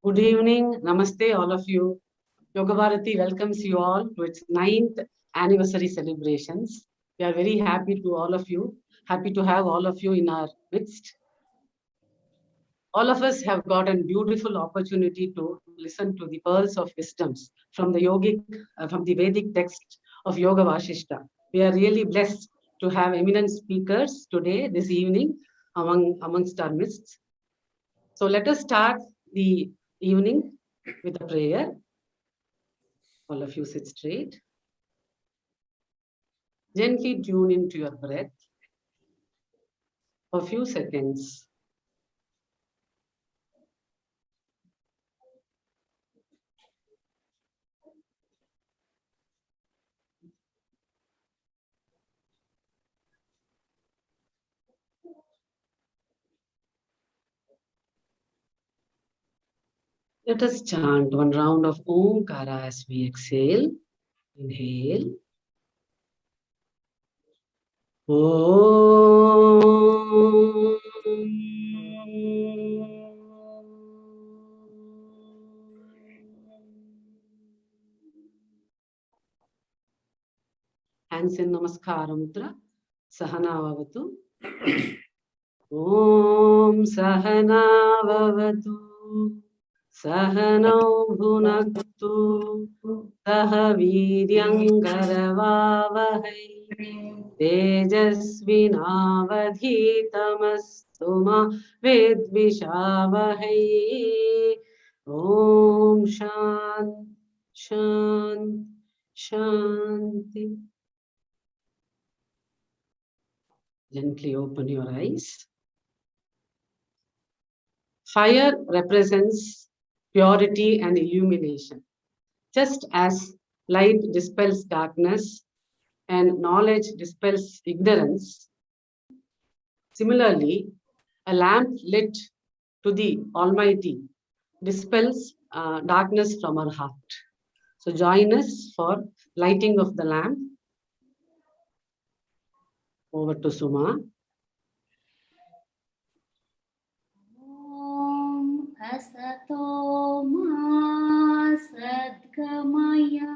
Good evening. Namaste, all of you. Yoga Bharati welcomes you all to its 9th anniversary celebrations. We are very happy to all of you. Happy to have all of you in our midst. All of us have got a beautiful opportunity to listen to the pearls of wisdoms from the from the Vedic text of Yoga VAsishta. We are really blessed to have eminent speakers today, this evening, amongst our midst. So let us start the evening with a prayer. All of you sit straight. Gently tune into your breath for a few seconds. Let us chant one round of Omkara as we exhale. Inhale. Om. Hands in Namaskara Mudra. Sahana Vavatu. Om Sahana Vavatu. Sahanau Bhunaktu. Saha Viryam Karavavahai. Tejasvinavadhitamastu ma vidvishavahai. Om Shanti. Gently open your eyes. Fire represents purity and illumination. Just as light dispels darkness and knowledge dispels ignorance, similarly, a lamp lit to the Almighty dispels darkness from our heart. So join us for lighting of the lamp. Over to Suma. Om Asato Ma Sadgamaya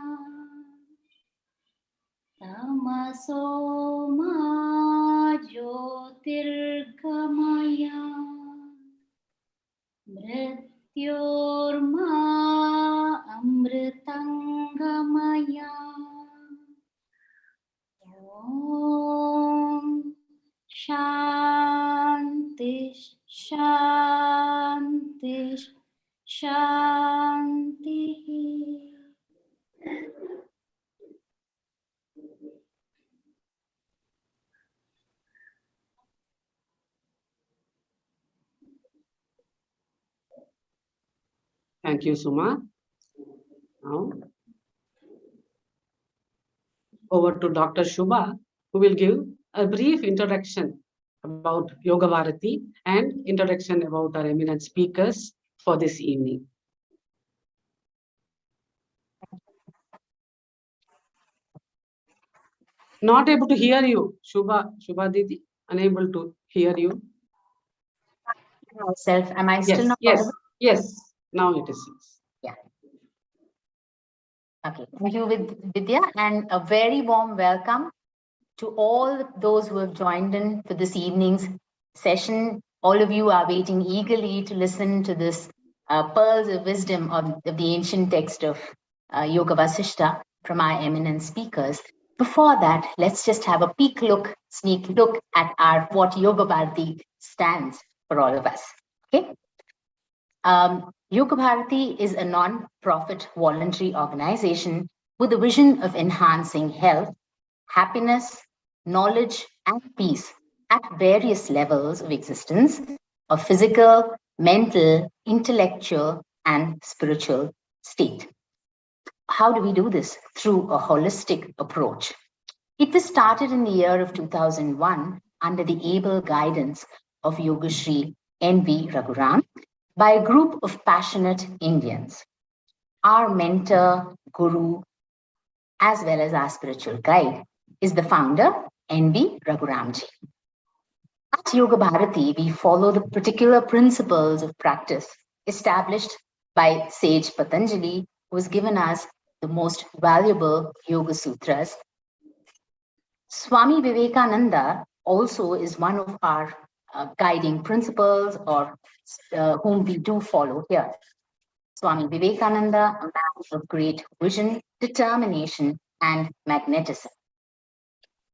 Tamaso Ma Jyotirgamaya Mrityorma Amritangamaya Om Shanti Shanti. Thank you, Suma. Now, over to Dr. Shubha, who will give a brief introduction about Yoga Bharati and introduction about our eminent speakers for this evening. Not able to hear you, Shubha Didi, unable to hear you. Myself, am I still not audible? Yes, now it is. Yeah. Okay, thank you, Vidya, and a very warm welcome to all those who have joined in for this evening's session. All of you are waiting eagerly to listen to this pearls of wisdom of the ancient text of Yoga VAsishta from our eminent speakers. Before that, let's just have a sneak look at what Yoga Bharati stands for all of us. Okay. Yoga Bharati is a non-profit voluntary organization with a vision of enhancing health, happiness, knowledge, and peace at various levels of existence of physical, mental, intellectual, and spiritual state. How do we do this? Through a holistic approach. It was started in the year of 2001 under the able guidance of Yogashri N.V. Raghuram by a group of passionate Indians. Our mentor, guru, as well as our spiritual guide, is the founder, N.V. Raghuramji. At Yoga Bharati, we follow the particular principles of practice established by sage Patanjali, who has given us the most valuable Yoga Sutras. Swami Vivekananda also is one of our guiding principles, or whom we do follow here. Swami Vivekananda, a man of great vision, determination, and magnetism.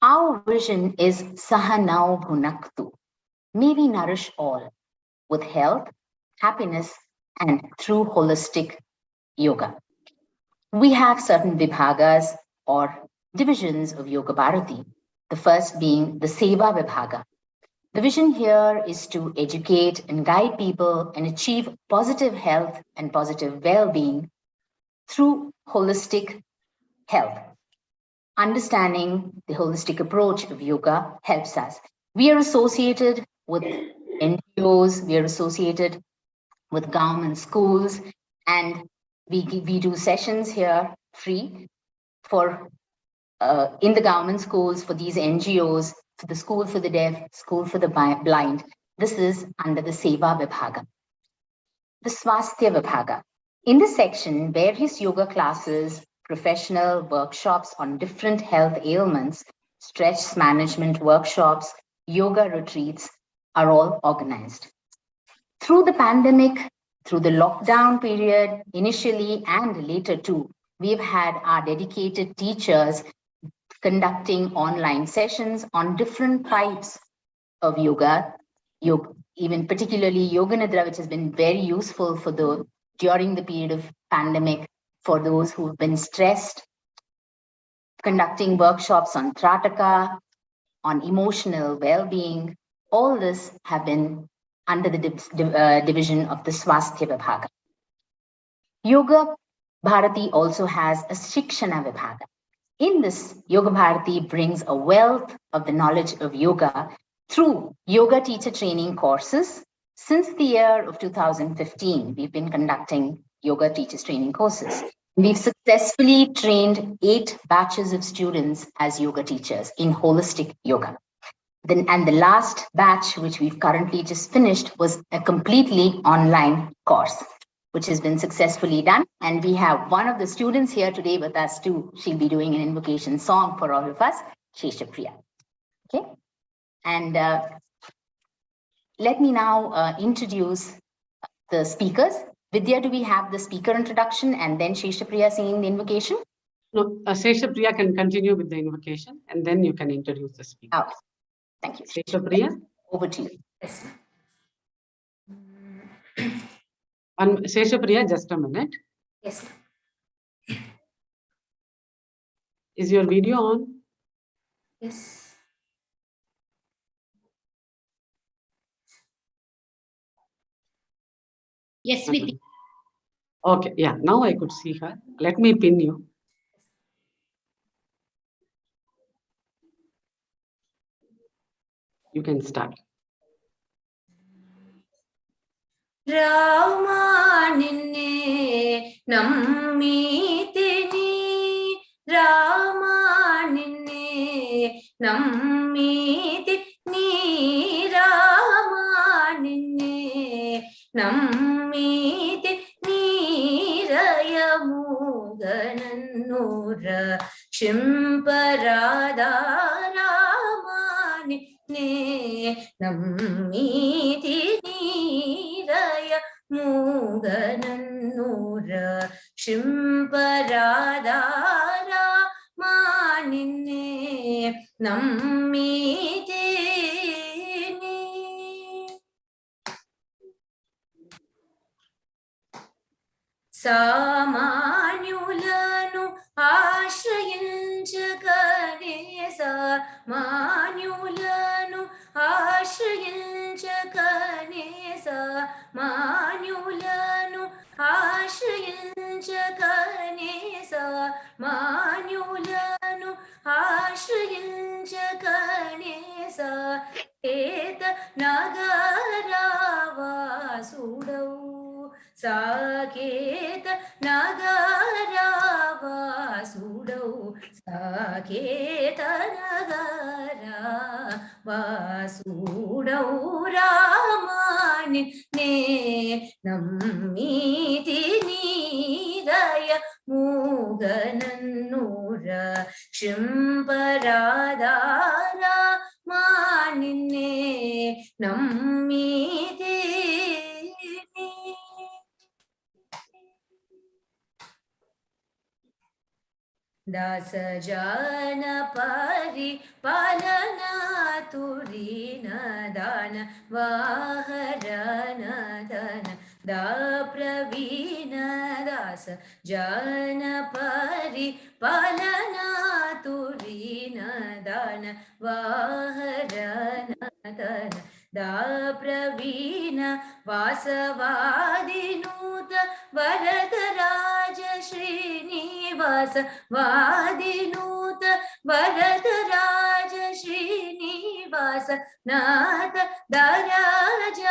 Our vision is Sahanau Bhunaktu. May we nourish all with health, happiness, and through holistic yoga. We have certain vibhagas or divisions of Yoga Bharati, the first being the Seva Vibhaga. The vision here is to educate and guide people and achieve positive health and positive well-being through holistic health. Understanding the holistic approach of yoga helps us. We are associated with NGOs, we are associated with government schools, and we do sessions here free for in the government schools, for these NGOs, for the school for the deaf, school for the blind. This is under the Seva Vibhaga. The Swasthya Vibhaga. In this section, various yoga classes, professional workshops on different health ailments, stress management workshops, yoga retreats are all organized. Through the pandemic, through the lockdown period, initially and later too, we've had our dedicated teachers conducting online sessions on different types of yoga, even particularly Yoga Nidra, which has been very useful for during the period of pandemic for those who've been stressed, conducting workshops on Trataka, on emotional well-being. All this have been under the division of the Swasthya Vibhaga. Yoga Bharati also has a Shikshana Vibhaga. In this, Yoga Bharati brings a wealth of the knowledge of yoga through yoga teacher training courses. Since the year of 2015, we've been conducting yoga teachers training courses. We've successfully trained 8 batches of students as yoga teachers in holistic yoga. And the last batch, which we've currently just finished, was a completely online course, which has been successfully done. And we have one of the students here today with us too. She'll be doing an invocation song for all of us, Sheshapriya. Okay. And let me now introduce the speakers. Vidya, do we have the speaker introduction and then Sheshapriya singing the invocation? No, Sheshapriya can continue with the invocation and then you can introduce the speaker. Okay. Thank you. Sheshapriya, over to you. Yes. Sheshapriya, just a minute. Yes. Is your video on? Yes. Yes, Vidya. Okay, yeah, now I could see her. Let me pin you. You can start. Rama ninne nammitini, Rama ninne nammitini, Rama ninne nammitini, Rayamuganannura Shimparada, Rama ninne nammitini, Muganannura Shimparadara Maninne Nammitini. Samanyulanu ఆశ్రయించగనే సామాన్యులను ఆశ్రయించగనే సామాన్యులను ఆశ్రయించగనే సామాన్యులను ఆశ్రయించగనే ఏత నగరావాసుడౌ Saketa నగరావాసుడౌ Saketa నగరావాసుడౌ Rama ನಿನ್ನೆ ನಮ್ಮೀತಿ ನೀರಯ ಮೂಗನನ್ನೂರ ಕ್ಷಿಂಪರಾಧಾರ ಮಾನಿನ್ನೆ ನಮ್ಮೀತಿ ದಾಸ ಜಾನ ಪರಿ ಪಾಲನ ತುರಿನ ದಾನ ವಾಹರನ ಧನ ದಾ ಪ್ರವೀಣ ದಾಸ ಜಾನ ಪರಿ ಪಾಲನ ತುರಿನ ದಾನ ವಾಹರನ ಧನ ದಾ ಪ್ರವೀಣ ವಾಸವಾದಿನೂತ ವರದರಾಜ ಶ್ರೀನಿವಾಸ ವಾದಿನೂತ ವರದರಾಜ ಶ್ರೀನಿವಾಸ ನಾಥ ದರಾಜಾನಾಯಕ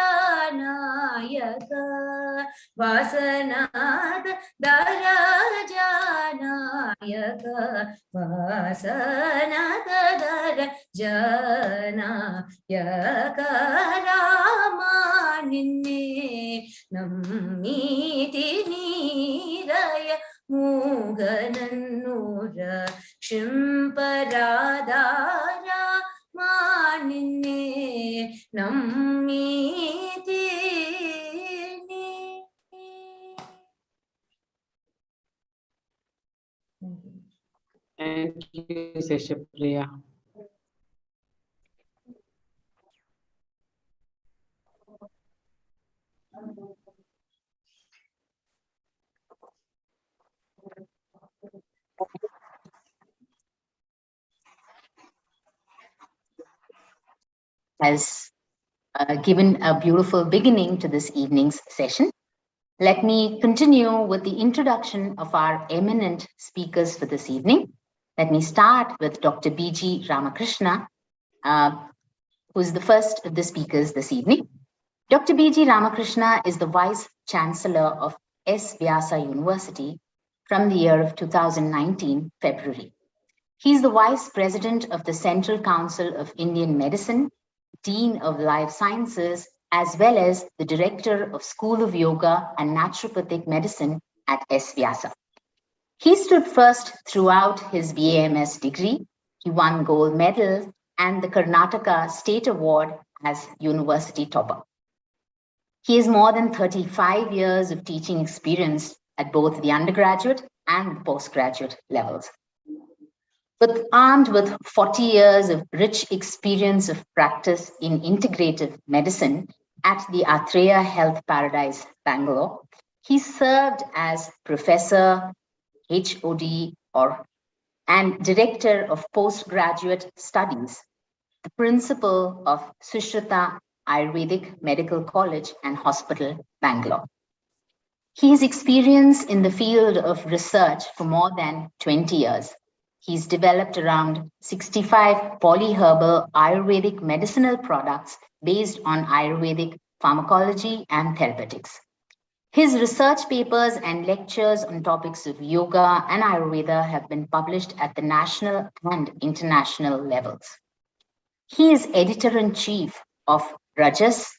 ವಾಸನಾಥ ದರಾಜಾನಾಯಕ ವಾಸನಾಥ ದರಾಜಾನಾಯಕ ರಾಮ ನಿನ್ನೆ ನಮ್ಮೀತಿ ನೀರಯ ಮೂಗನನ್ನೂರ ಕ್ಷಿಂಪರಾಧಾರ ಮಾನಿನ್ನೆ ನಮ್ಮೀತಿ Thank you, Seshapriya. Has given a beautiful beginning to this evening's session. Let me continue with the introduction of our eminent speakers for this evening. Let me start with Dr. B.G. Ramakrishna, who is the first of the speakers this evening. Dr. B.G. Ramakrishna is the Vice Chancellor of S. Vyasa University from the year of 2019, February. He is the Vice President of the Central Council of Indian Medicine, Dean of Life Sciences, as well as the Director of School of Yoga and Naturopathic Medicine at S. Vyasa. He stood first throughout his BAMS degree. He won gold medal and the Karnataka State Award as University Topper. He has more than 35 years of teaching experience at both the undergraduate and the postgraduate levels. Armed with 40 years of rich experience of practice in integrative medicine at the Atreya Health Paradise, Bangalore, he served as Professor, HOD, and Director of Postgraduate Studies, the Principal of Sushrita Ayurvedic Medical College and Hospital, Bangalore. His experience in the field of research for more than 20 years. He's developed around 65 polyherbal Ayurvedic medicinal products based on Ayurvedic pharmacology and therapeutics. His research papers and lectures on topics of yoga and Ayurveda have been published at the national and international levels. He is editor-in-chief of Rajas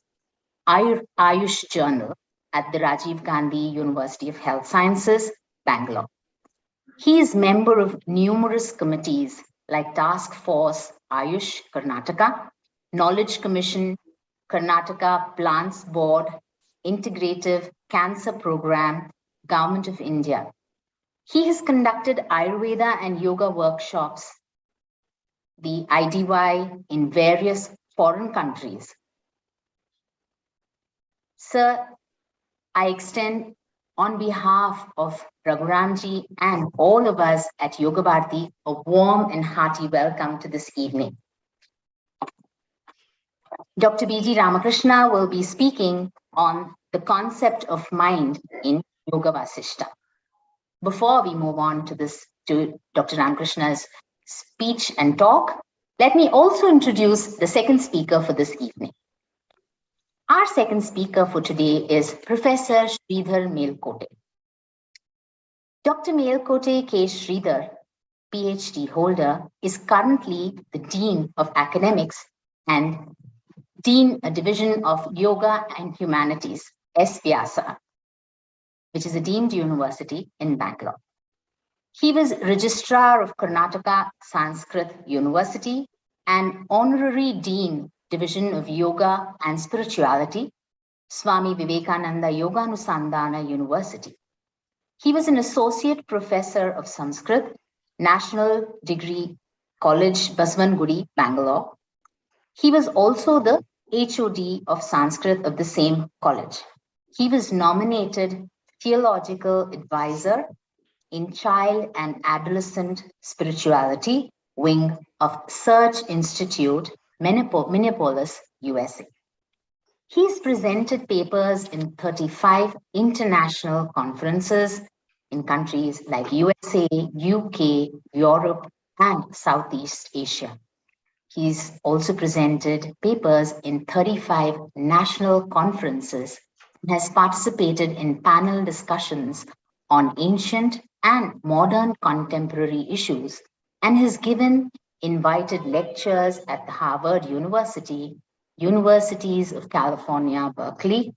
Ayush Journal at the Rajiv Gandhi University of Health Sciences, Bangalore. He is member of numerous committees like Task Force Ayush Karnataka, Knowledge Commission, Karnataka Plants Board, Integrative Cancer Program, Government of India. He has conducted Ayurveda and yoga workshops, the IDY, in various foreign countries. Sir, I extend on behalf of Raghuramji and all of us at Yoga Bharati a warm and hearty welcome to this evening. Dr. B.G. Ramakrishna will be speaking on the concept of mind in Yoga VAsishta. Before we move on to Dr. Ramakrishna's speech and talk, let me also introduce the second speaker for this evening. Our second speaker for today is Professor Sreedhar Melkote. Dr. Melkote K. Sreedhar, PhD holder, is currently the Dean of Academics and Dean, a Division of Yoga and Humanities, S. Vyasa, which is a deemed university in Bangalore. He was Registrar of Karnataka Sanskrit University and Honorary Dean, Division of Yoga and Spirituality, Swami Vivekananda Yoganusandhana University. He was an Associate Professor of Sanskrit, National Degree College, Baswangudi, Bangalore. He was also the HOD of Sanskrit of the same college. He was nominated Theological Advisor in Child and Adolescent Spirituality Wing of Search Institute, Minneapolis, USA. He's presented papers in 35 international conferences in countries like USA, UK, Europe, and Southeast Asia. He's also presented papers in 35 national conferences and has participated in panel discussions on ancient and modern contemporary issues, and has given invited lectures at the Harvard University, Universities of California, Berkeley,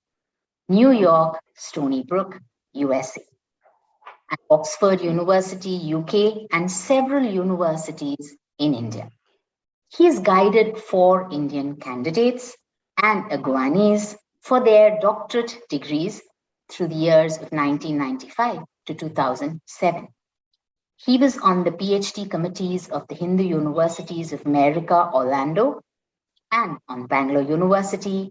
New York, Stony Brook, USA, at Oxford University, UK, and several universities in India. He has guided 4 Indian candidates and Aguanis for their doctorate degrees through the years of 1995 to 2007. He was on the PhD committees of the Hindu Universities of America, Orlando, and on Bangalore University,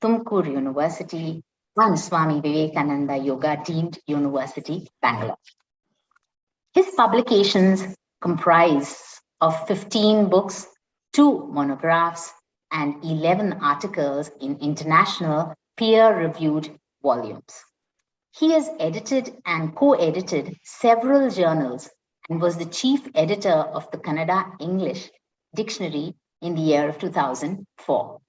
Tumkur University, and Swami Vivekananda Yoga Deemed University, Bangalore. His publications comprise of 15 books, 2 monographs, and 11 articles in international peer-reviewed volumes. He has edited and co-edited several journals and was the chief editor of the Kannada English Dictionary in the year of 2004.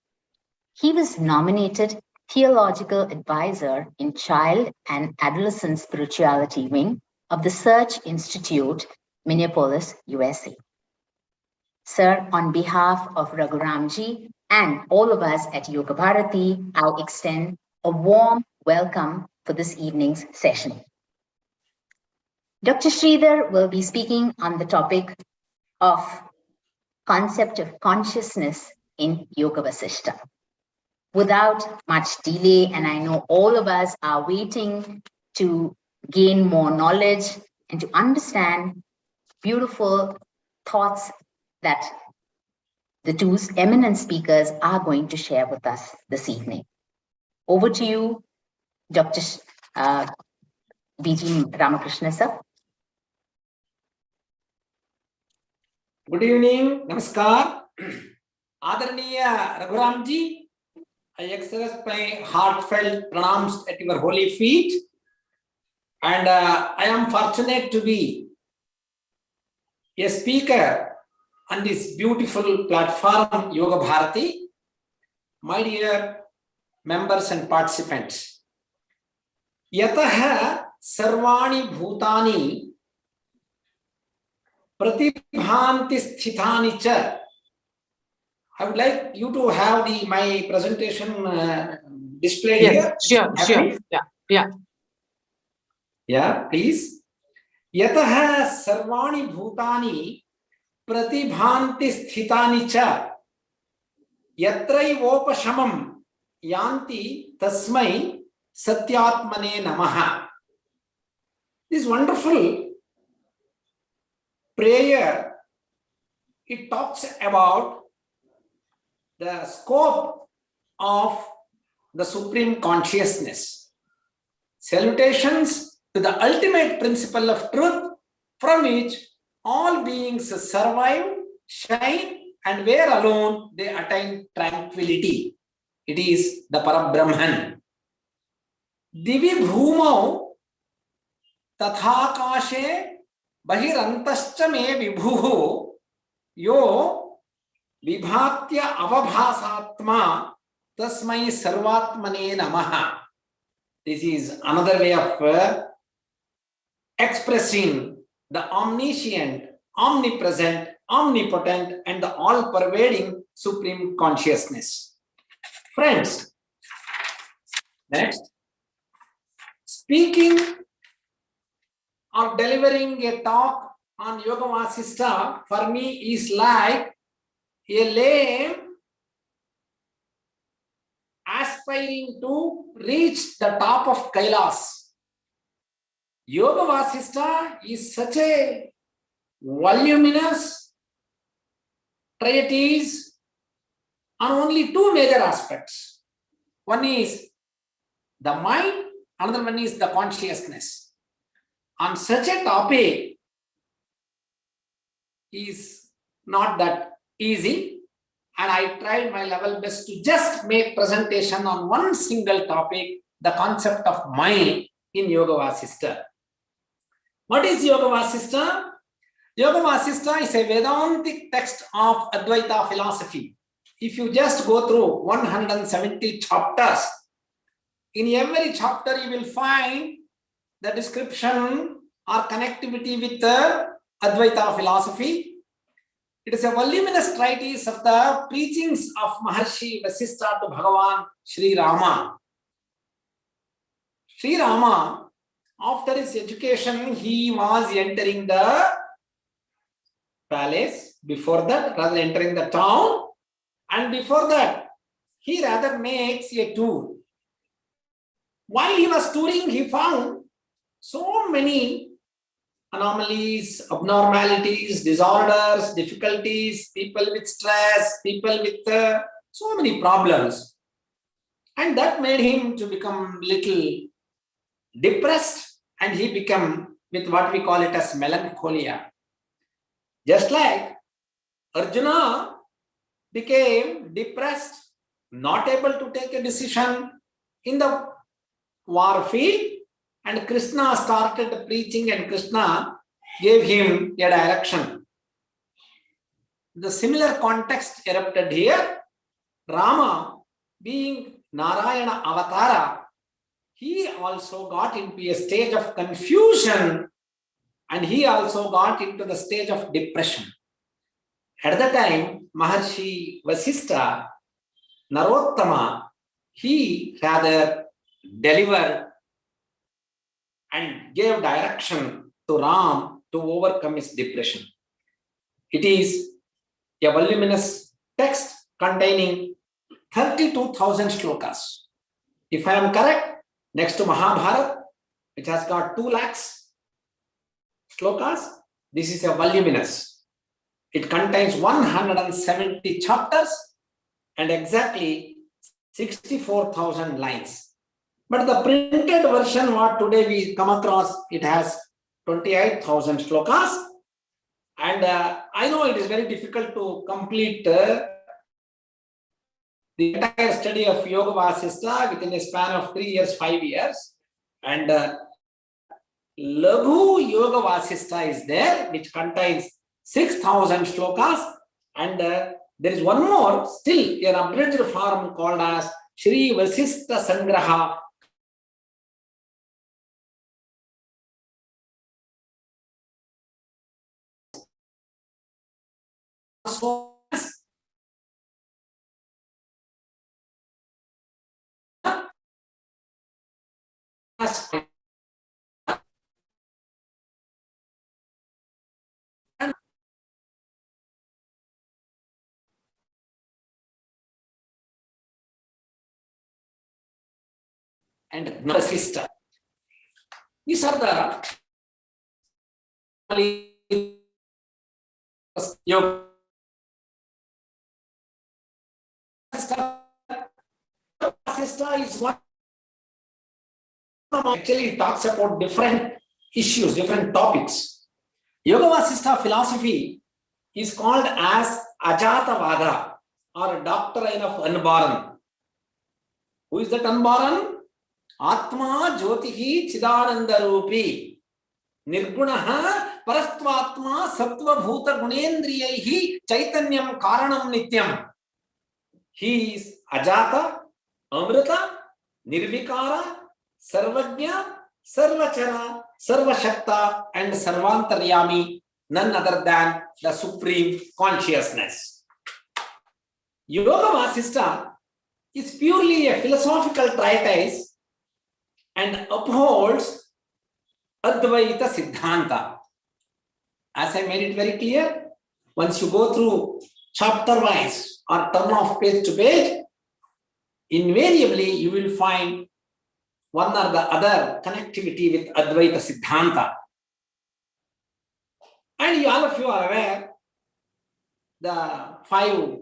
He was nominated Theological Advisor in Child and Adolescent Spirituality Wing of the Search Institute, Minneapolis, USA. Sir, on behalf of Raghuramji and all of us at Yoga Bharati, I extend a warm welcome for this evening's session. Dr. Sreedhar will be speaking on the topic of concept of consciousness in Yoga VAsishta. Without much delay, and I know all of us are waiting to gain more knowledge and to understand beautiful thoughts that the 2 eminent speakers are going to share with us this evening. Over to you, Dr. B.G. Ramakrishna, sir. Good evening, Namaskar. Adarniya Raghuramji, I express my heartfelt pranams at your holy feet, and I am fortunate to be a speaker on this beautiful platform, Yoga Bharati. My dear members and participants, Yataha Sarvani Bhutani Pratibhanti Sthitani Cha. I would like you to have my presentation displayed here. Sure. Yeah, please. Yataha Sarvani Bhutani Pratibhanti Sthitani Cha Yatraivopashamam Yanti Tasmai Satyatmane Namaha. This wonderful prayer, it talks about the scope of the Supreme Consciousness. Salutations to the ultimate principle of truth from which all beings survive, shine, and where alone they attain tranquility. It is the Parabrahman. Divi bhumau tathakashe bahirantascha me vibhuhu yo vibhatya avabhasatma tasmai sarvatmane namaha. This is another way of expressing the omniscient, omnipresent, omnipotent, and the all-pervading Supreme Consciousness. Friends, next, speaking or delivering a talk on Yoga VAsishta for me is like a lame aspiring to reach the top of Kailas. Yoga VAsishta is such a voluminous treatise on only two major aspects. One is the mind, another one is the consciousness. On such a topic is not that easy, and I tried my level best to just make presentation on one single topic, the concept of mind in Yoga VAsishta. What is Yoga VAsishta? Yoga VAsishta is a Vedantic text of Advaita philosophy. If you just go through 170 chapters, in every chapter you will find the description or connectivity with the Advaita philosophy. It is a voluminous treatise of the preachings of Maharshi Vasishta to Bhagavan Sri Rama. Sri Rama, after his education, he was entering the palace. Before that, rather entering the town. And before that, he rather makes a tour. While he was touring, he found so many anomalies, abnormalities, disorders, difficulties, people with stress, people with so many problems. And that made him to become little depressed, and he became with what we call it as melancholia. Just like Arjuna became depressed, not able to take a decision in the war field, and Krishna started preaching and Krishna gave him a direction. The similar context erupted here. Rama, being Narayana Avatara, he also got into a stage of confusion, and he also got into the stage of depression. At the time, Maharshi Vasishta, Narottama, he rather delivered and gave direction to Ram to overcome his depression. It is a voluminous text containing 32,000 shlokas. If I am correct, next to Mahabharata, which has got 2 lakhs shlokas, this is a voluminous. It contains 170 chapters and exactly 64,000 lines. But the printed version, what today we come across, it has 28,000 shlokas. And I know it is very difficult to complete the entire study of Yoga VAsishta within a span of 3 years, 5 years. And Laghu Yoga VAsishta is there, which contains 6,000 shlokas. And there is one more, still an abridged form called as Shri Vasishta Sangraha. And Vasishta. These are the Yoga Vasishta is one. Actually, it talks about different issues, different topics. Yoga VAsishta philosophy is called as Ajatavada, or doctrine of unborn. Who is that unborn? Atma Jyotihi Chidananda Rupi Nirgunaha Parastvatma Sattva Bhuta Gunendriyahi Chaitanyam Karanam Nityam. He is Ajata, Amrita, Nirvikara, Sarvajna, Sarvachara, Sarvashakta, and Sarvantaryami, none other than the Supreme Consciousness. Yoga VAsishta is purely a philosophical treatise and upholds Advaita Siddhanta. As I made it very clear, once you go through chapter wise or turn of page to page, invariably you will find one or the other connectivity with Advaita Siddhanta. And all of you are aware the 5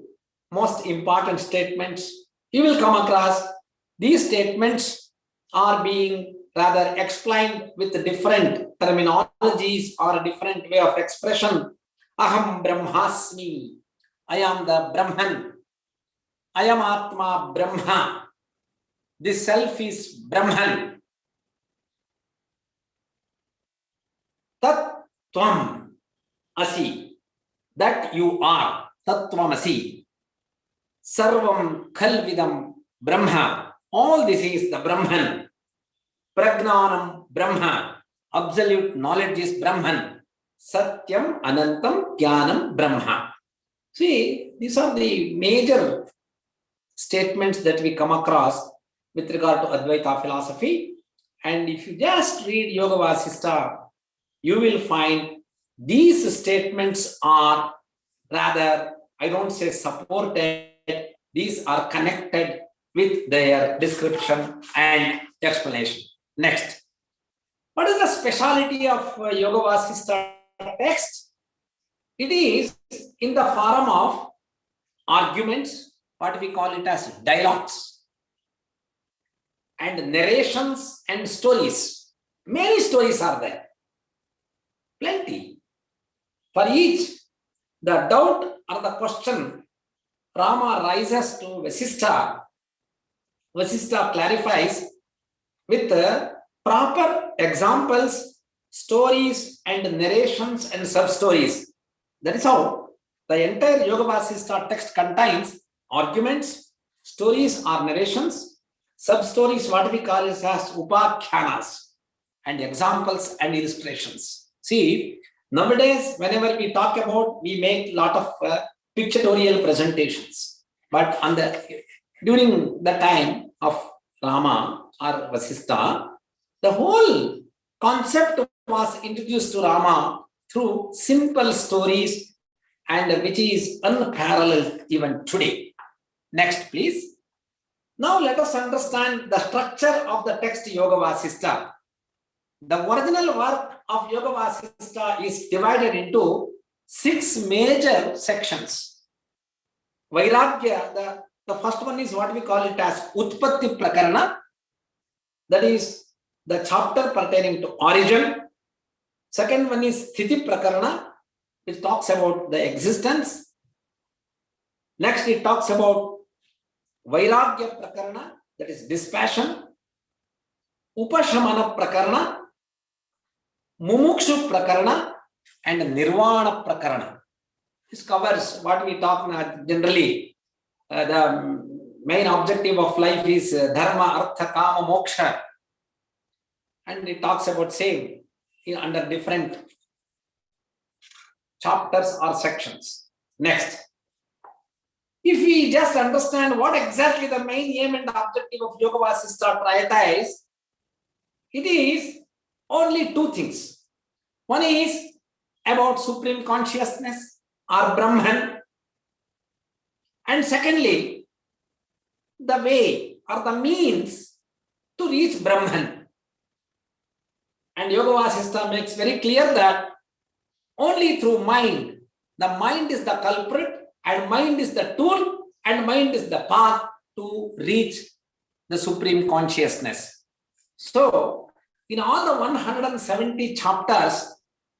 most important statements you will come across. These statements are being rather explained with different terminologies or a different way of expression. Aham Brahmasmi, I am the Brahman. I am Atma Brahma. This self is Brahman. Tat Tvam Asi, that you are. Tat Tvam Asi. Sarvam Khalvidam Brahma. All this is the Brahman. Pragnanam Brahma. Absolute knowledge is Brahman. Satyam Anantam Jnanam Brahma. See, these are the major statements that we come across with regard to Advaita philosophy. And if you just read Yoga VAsishta, you will find these statements are rather, I don't say supported, these are connected with their description and explanation. Next, what is the speciality of Yoga VAsishta text? It is in the form of arguments, what we call it as dialogues, and narrations and stories. Many stories are there, plenty. For each, the doubt or the question Rama rises to Vasishta, Vasishta clarifies with proper examples, stories and narrations and sub-stories. That is how the entire Yoga VAsishta text contains arguments, stories or narrations, sub-stories, what we call it as upakhyanas, and examples and illustrations. See, nowadays, whenever we talk about, we make a lot of pictorial presentations. But during the time of Rama or Vasishta, the whole concept was introduced to Rama through simple stories, and which is unparalleled even today. Next, please. Now let us understand the structure of the text Yoga VAsishta. The original work of Yoga VAsishta is divided into 6 major sections. Vairagya, the first one is what we call it as Utpatti Prakarana. That is the chapter pertaining to origin. Second one is Sthiti Prakarana, which talks about the existence. Next, it talks about Vairagya Prakarana, that is dispassion. Upashamana Prakarana, Mumukshu Prakarana, and Nirvana Prakarana. This covers what we talk generally. The main objective of life is Dharma, Artha, Kama, Moksha. And it talks about same under different chapters or sections. Next, if we just understand what exactly the main aim and objective of Yoga VAsishta Trayata is, it is only 2 things. One is about supreme consciousness or Brahman, and secondly, the way or the means to reach Brahman. And Yoga VAsishta makes very clear that only through mind, the mind is the culprit, and mind is the tool, and mind is the path to reach the supreme consciousness. So, in all the 170 chapters,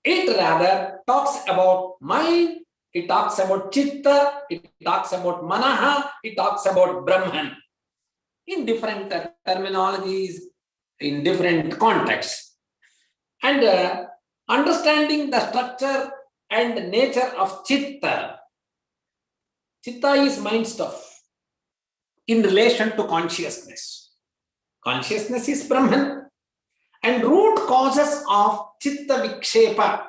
it rather talks about mind, it talks about chitta, it talks about manaha, it talks about Brahman in different terminologies, in different contexts. And understanding the structure and nature of chitta. Chitta is mind stuff in relation to consciousness. Consciousness is Brahman, and root causes of chitta vikshepa.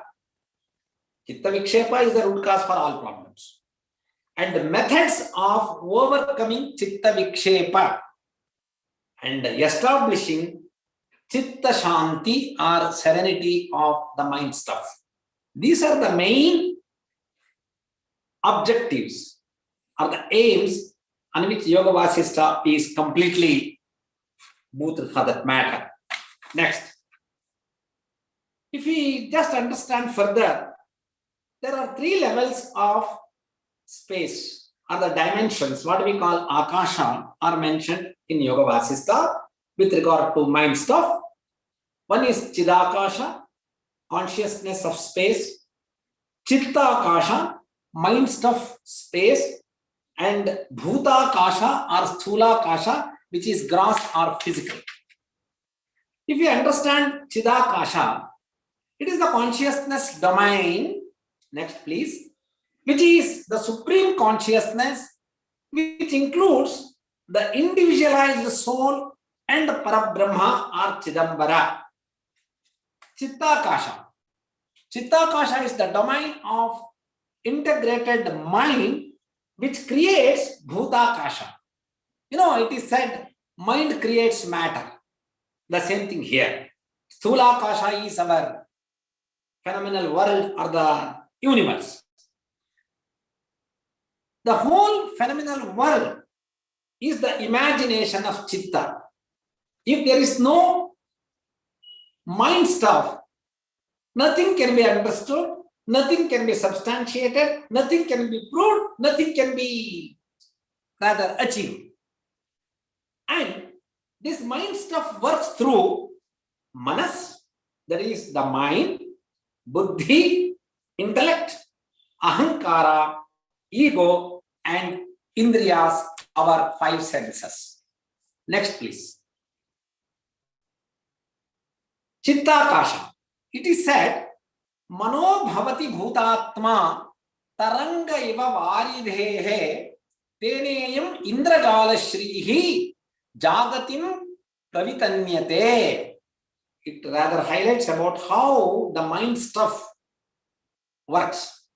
Chitta vikshepa is the root cause for all problems. and methods of overcoming chitta vikshepa and establishing chitta shanti or serenity of the mind stuff. These are the main objectives or the aims on which Yoga VAsishta is completely moved for that matter. Next, if we just understand further, there are 3 levels of space or the dimensions, what we call akasha, are mentioned in Yoga VAsishta with regard to mind stuff. One is chidakasha, consciousness of space, chittakasha, mind stuff space, and bhutakasha or sthulakasha, which is gross or physical. If you understand chidakasha, it is the consciousness domain, next please, which is the supreme consciousness, which includes the individualized soul and Parabrahma or Chidambara. Chittakasha. Chittakasha is the domain of integrated mind which creates Bhutakasha. It is said mind creates matter. The same thing here. Sthulakasha is our phenomenal world or the universe. The whole phenomenal world is the imagination of Chitta. If there is no mind stuff, nothing can be understood, nothing can be substantiated, nothing can be proved, nothing can be rather achieved. And this mind stuff works through manas, that is the mind, buddhi, intellect, ahankara, ego, and indriyas, our 5 senses. Next, please. Chittakasha. It is said, Mano bhavati bhutatma taranga iva varidhehe teneyam indrajala shrihi jagatim pravitanyate. It rather highlights about how the mind stuff works.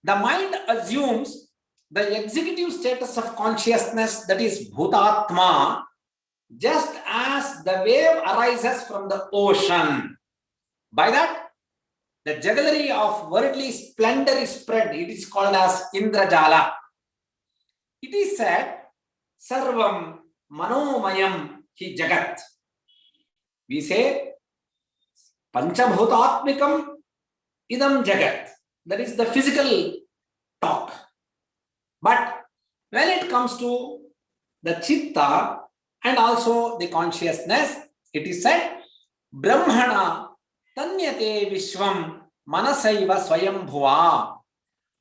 The mind assumes the executive status of consciousness, that is bhutatma, just as the wave arises from the ocean. By that, the jugglery of worldly splendor is spread. It is called as Indrajala. It is said, Sarvam Manomayam Hi Jagat. We say, Panchabhutatmikam Idam Jagat. That is the physical talk. But when it comes to the Chitta and also the consciousness, it is said, Brahmana Tanyate Vishwam Manasaiva Swayambhuva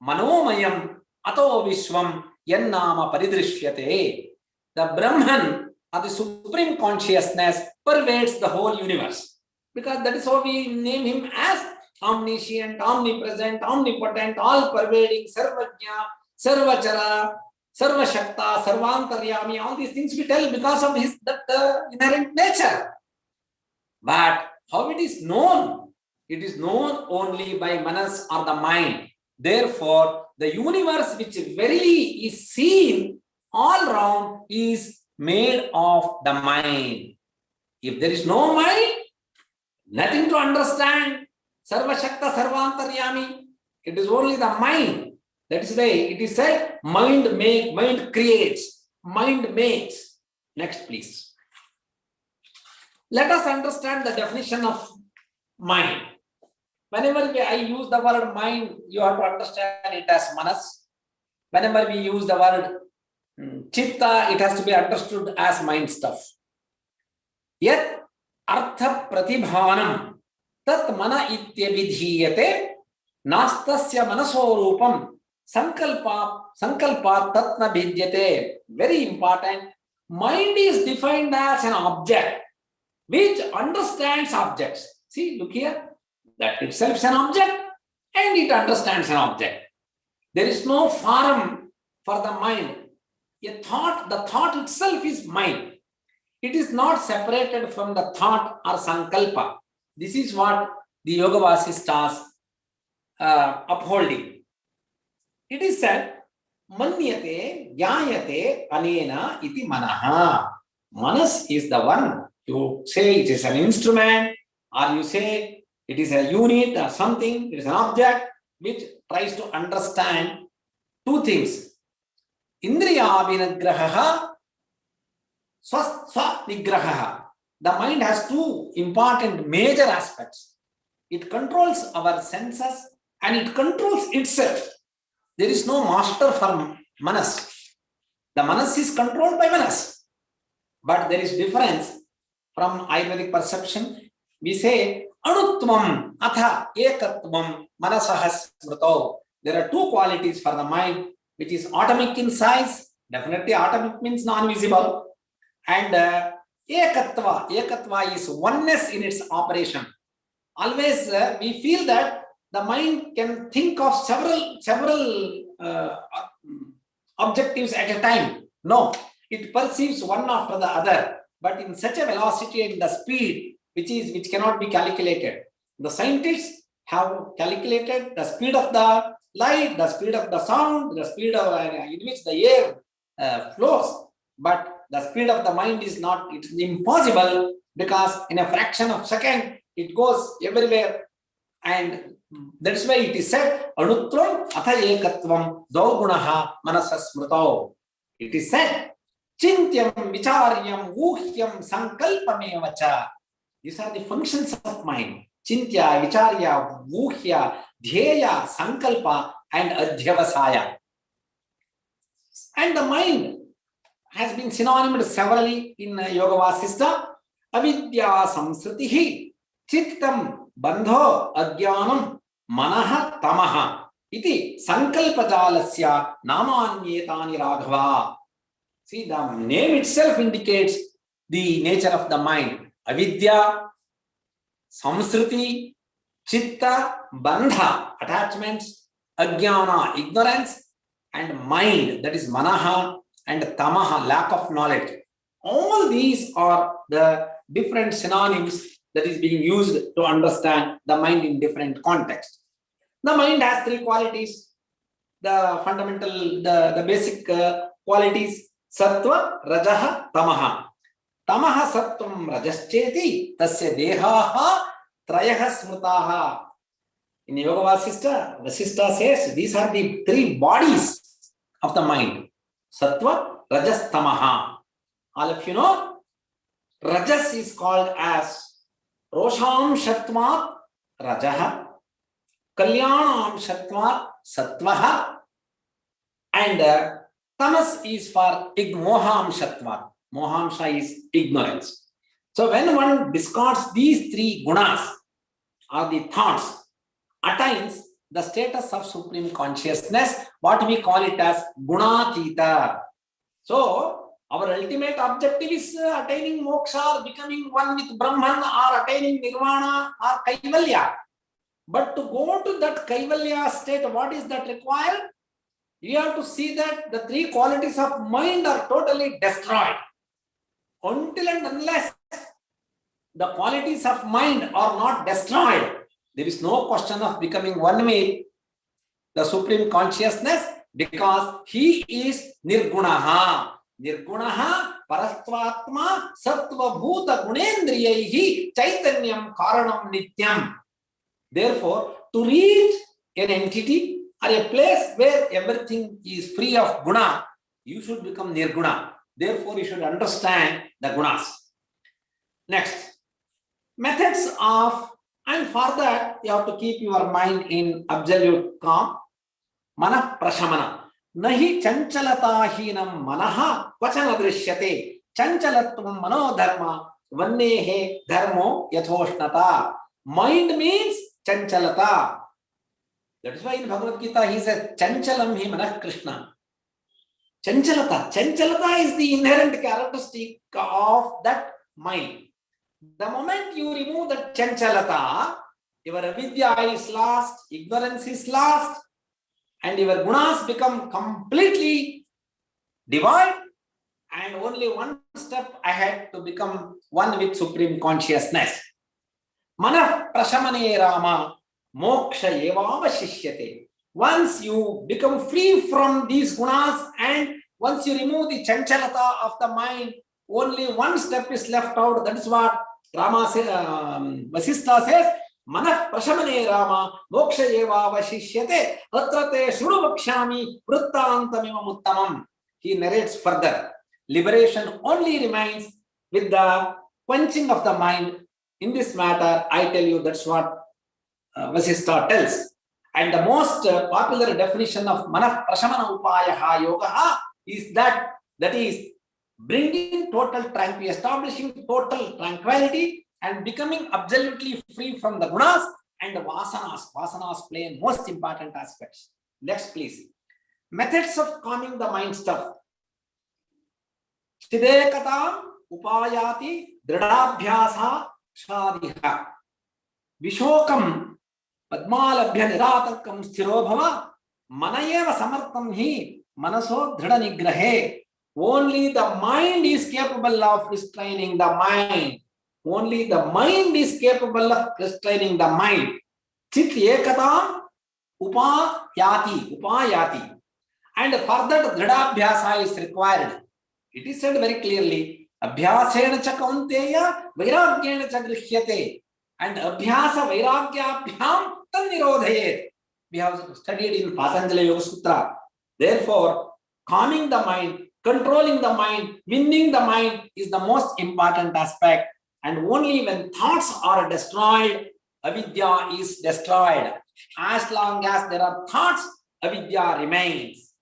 Manomayam Ato Vishwam Yannama Paridrishyate. The Brahman or the supreme consciousness pervades the whole universe. Because that is how we name him as omniscient, omnipresent, omnipotent, all-pervading, Sarvajna, Sarvachara, Sarvashakta, Sarvantaryami. All these things we tell because of his inherent nature. But how it is known? It is known only by manas or the mind. Therefore, the universe which verily is seen all round is made of the mind. If there is no mind, nothing to understand. Sarvashakta, Sarvantaryami. It is only the mind. That is why it is said, mind creates, mind makes. Next, please. Let us understand the definition of mind. Whenever I use the word mind, you have to understand it as manas. Whenever we use the word chitta, it has to be understood as mind stuff. Yet, artha pratibhanam tat mana ityabidhiyate nastasya manasorupam sankalpa tatna bhidyate. Very important. Mind is defined as an object which understands objects. See, look here. That itself is an object and it understands an object. There is no form for the mind. The thought itself is mind. It is not separated from the thought or sankalpa. This is what the Yoga VAsishtas upholding. It is said, Manyate, Jnayate, Anena iti Manaha. Manas is the one. You say it is an instrument, or you say it is a unit or something, it is an object which tries to understand two things. Indriya vinagraha, swa nigraha. The mind has two important major aspects. It controls our senses and it controls itself. There is no master for manas. The manas is controlled by manas. But there is difference from Ayurvedic perception. We say anutvam atha ekatvam manasah smrito. There are two qualities for the mind, which is atomic in size. Definitely atomic means non-visible. And ekatva. Ekatva is oneness in its operation. Always we feel that the mind can think of several objectives at a time. No, it perceives one after the other, but in such a velocity and the speed which cannot be calculated. The scientists have calculated the speed of the light, the speed of the sound, the speed of in which the air flows, but the speed of the mind is not. It is impossible, because in a fraction of a second it goes everywhere. And that's why it is said, Anutram atha ekatvam dvaugunaha manasah smrito. It is said, Chintyam vicharyam uhyam sankalpamevacha. These are the functions of mind. Chintya, vicharya, uhya, dhyeya, sankalpa, and adhyavasaya. And the mind has been synonymous severally in Yoga VAsishta. Avidya samsritihi chittam bandho adgyanam manaha tamaha iti sankalpajalasya namanyetani raghava. See, the name itself indicates the nature of the mind. Avidya, samsriti, chitta, bandha, attachments, ajnana, ignorance, and mind, that is manaha, and tamaha, lack of knowledge. All these are the different synonyms that is being used to understand the mind in different contexts. The mind has three qualities. The fundamental, the basic qualities: sattva, rajaha, tamaha. Tamaha sattvam rajascheti tasya dehaha trayaha smrutaha. In Yoga VAsishta, Vasishta says these are the three bodies of the mind: sattva, rajas, tamaha. All of you know, rajas is called as rosham shatvat rajaha, kalyanam shatvat sattvaha, and tamas is for moham shatvat. Mohamsha is ignorance. So when one discards these three gunas, or the thoughts, attains the status of supreme consciousness, what we call it as gunatita. So our ultimate objective is attaining moksha, or becoming one with Brahman, or attaining nirvana or kaivalya. But to go to that kaivalya state, what is that required? You have to see that the three qualities of mind are totally destroyed. Until and unless the qualities of mind are not destroyed, there is no question of becoming one with the supreme consciousness, because he is nirgunaha. Nirgunaha parastvatma sattva bhuta gunendriyaihi chaitanyam karanam nityam. Therefore, to reach an entity or a place where everything is free of guna, you should become nirguna. Therefore, you should understand the gunas. Next, methods of, and for that, you have to keep your mind in absolute calm. Manah prashamana. Nahi chanchalatahinam manaha vachana drishyate. Chanchalatvam manodharma vannehe dharmo yathošnata. Mind means chanchalata. That is why in Bhagavad Gita he said, chanchalam hi manah Krishna. Chanchalata. Chanchalata is the inherent characteristic of that mind. The moment you remove that chanchalata, your avidya is lost, ignorance is lost, and your gunas become completely devoid, and only one step ahead to become one with supreme consciousness. Manah prashamane rama moksha eva vasishyate. Once you become free from these gunas and once you remove the chanchalata of the mind, only one step is left out. That is what Vasishta says. Manah prashamane Rama moksha eva vashishyate atrate shrudu vakshami vrittantamimam uttamam. He narrates further. Liberation only remains with the quenching of the mind. In this matter, I tell you, that's what Vasishta tells. And the most popular definition of Manah Prashamana Upayaha Yoga is that is bringing total tranquility, establishing total tranquility and becoming absolutely free from the gunas and the vasanas. Vasanas play a most important aspects. Next, please. Methods of calming the mind stuff. Chidekatam upayati dridabhyasa shadiha. Vishokam padmalabhya niratakam sthiro bhava manayeva samartam hi manaso dhrida nigrahe. Only the mind is capable of restraining the mind. Only the mind is capable of restraining the mind. Chit ekatam upayati. And further dridabhyasa is required. It is said very clearly, abhyasena cha kaunteya vairagyena cha grishyate. And abhyasa vairagyabhyam tannirodhayet. We have studied in Patanjali Yoga Sutra. Therefore, calming the mind, controlling the mind, winning the mind is the most important aspect. And only when thoughts are destroyed, avidya is destroyed. As long as there are thoughts, avidya remains.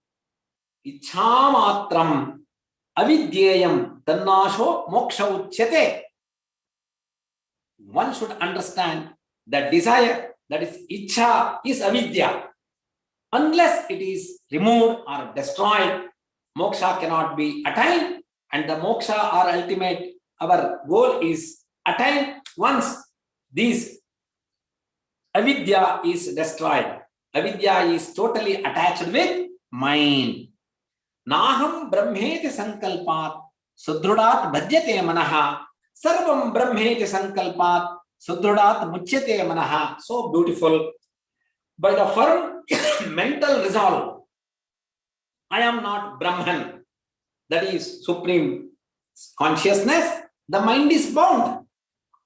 Ichhamatram avidyayam tannasho moksha uchyate. One should understand that desire, that is ichha, is avidya. Unless it is removed or destroyed, moksha cannot be attained, and the moksha or ultimate, our goal is attained once this avidya is destroyed. Avidya is totally attached with mind. Naham brahmeti sankalpat sudrudat bhadyate manaha sarvam brahmeti sankalpat sudrudat muchyate manaha. So beautiful. By the firm mental resolve, I am not Brahman, that is supreme consciousness, the mind is bound.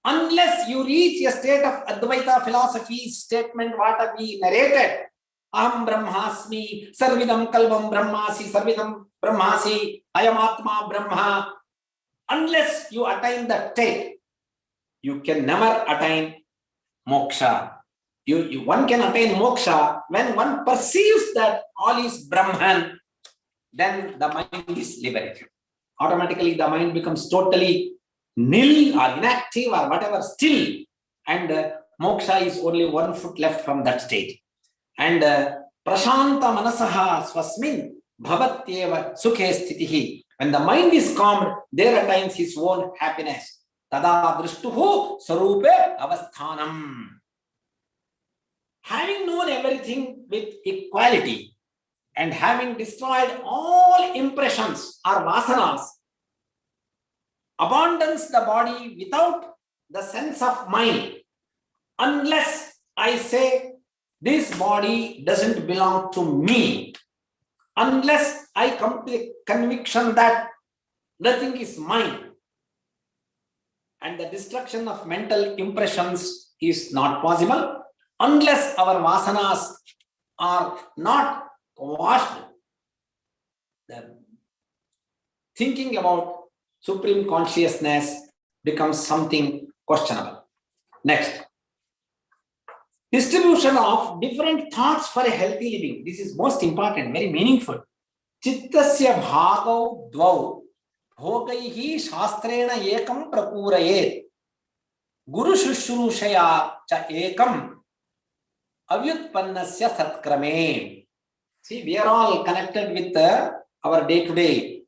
Unless you reach a state of Advaita philosophy statement, what we narrated, Aham Brahmasmi, Sarvidam Kalvam Brahmasi, Sarvidam Brahmasi, Ayam Atma Brahma. Unless you attain that state, you can never attain moksha. One can attain moksha when one perceives that all is Brahman, then the mind is liberated. Automatically the mind becomes totally nil or inactive or whatever, still, and moksha is only 1 foot left from that state. And prashanta manasaha swasmin bhavatyeva sukhe sthitihi. When the mind is calmed, there attains his own happiness. Tada drishtuhu sarupe avasthanam. Having known everything with equality and having destroyed all impressions or vasanas, abandons the body without the sense of mind. Unless I say this body doesn't belong to me, unless I come to the conviction that nothing is mine, and the destruction of mental impressions is not possible, unless our vasanas are not washed. Thinking about supreme consciousness becomes something questionable. Next. Distribution of different thoughts for a healthy living. This is most important, very meaningful. Chittasya bhagau dvau bhogaihi shastrena ekam prakurayet guru shushrushaya cha ekam avyutpannasya satkrame. See, we are all connected with our day-to-day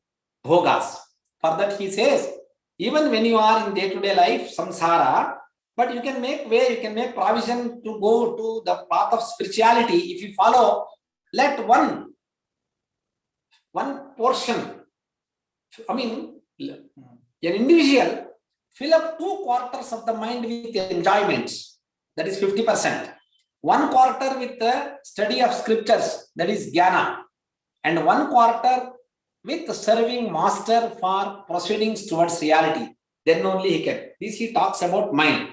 bhogas. For that he says, even when you are in day-to-day life, samsara, but you can make way, you can make provision to go to the path of spirituality. If you follow, let one portion, an individual, fill up 2/4 of the mind with enjoyments. That is 50%. 1 quarter with the study of scriptures, that is jnana, and 1 quarter with serving master for proceedings towards reality. Then only he can. This he talks about mind.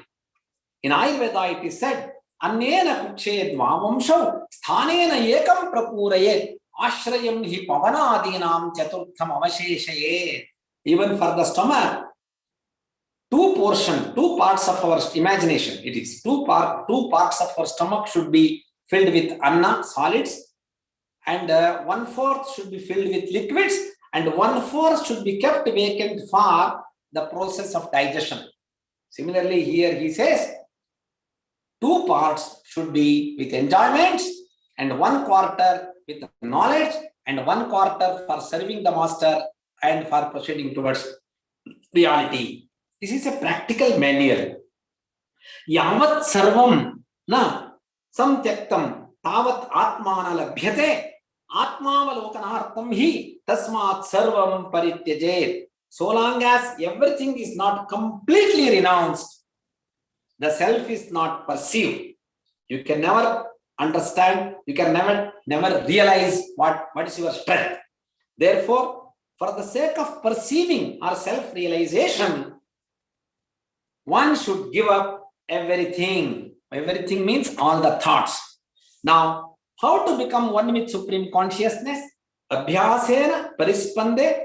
In Ayurveda, it is said, Annena kukshe dvavamshav sthanena ekam prapurayet ashrayam hi pavanadinam chaturtham avasheshayet. Even for the stomach, two parts of our imagination, it is two parts of our stomach should be filled with anna, solids, and 1/4 should be filled with liquids, and 1/4 should be kept vacant for the process of digestion. Similarly, here he says 2 parts should be with enjoyments, and 1 quarter with knowledge, and 1 quarter for serving the master and for proceeding towards reality. This is a practical manual. Yavat sarvam na samtyaktam tavat atmana labhyate atmavalokanaartham hi tasmat sarvam parityajet. So long as everything is not completely renounced, the self is not perceived, you can never understand, you can never realize what is your strength. Therefore, for the sake of perceiving or self-realization, one should give up everything. Everything means all the thoughts. Now, how to become one with Supreme Consciousness? Abhyasena parispande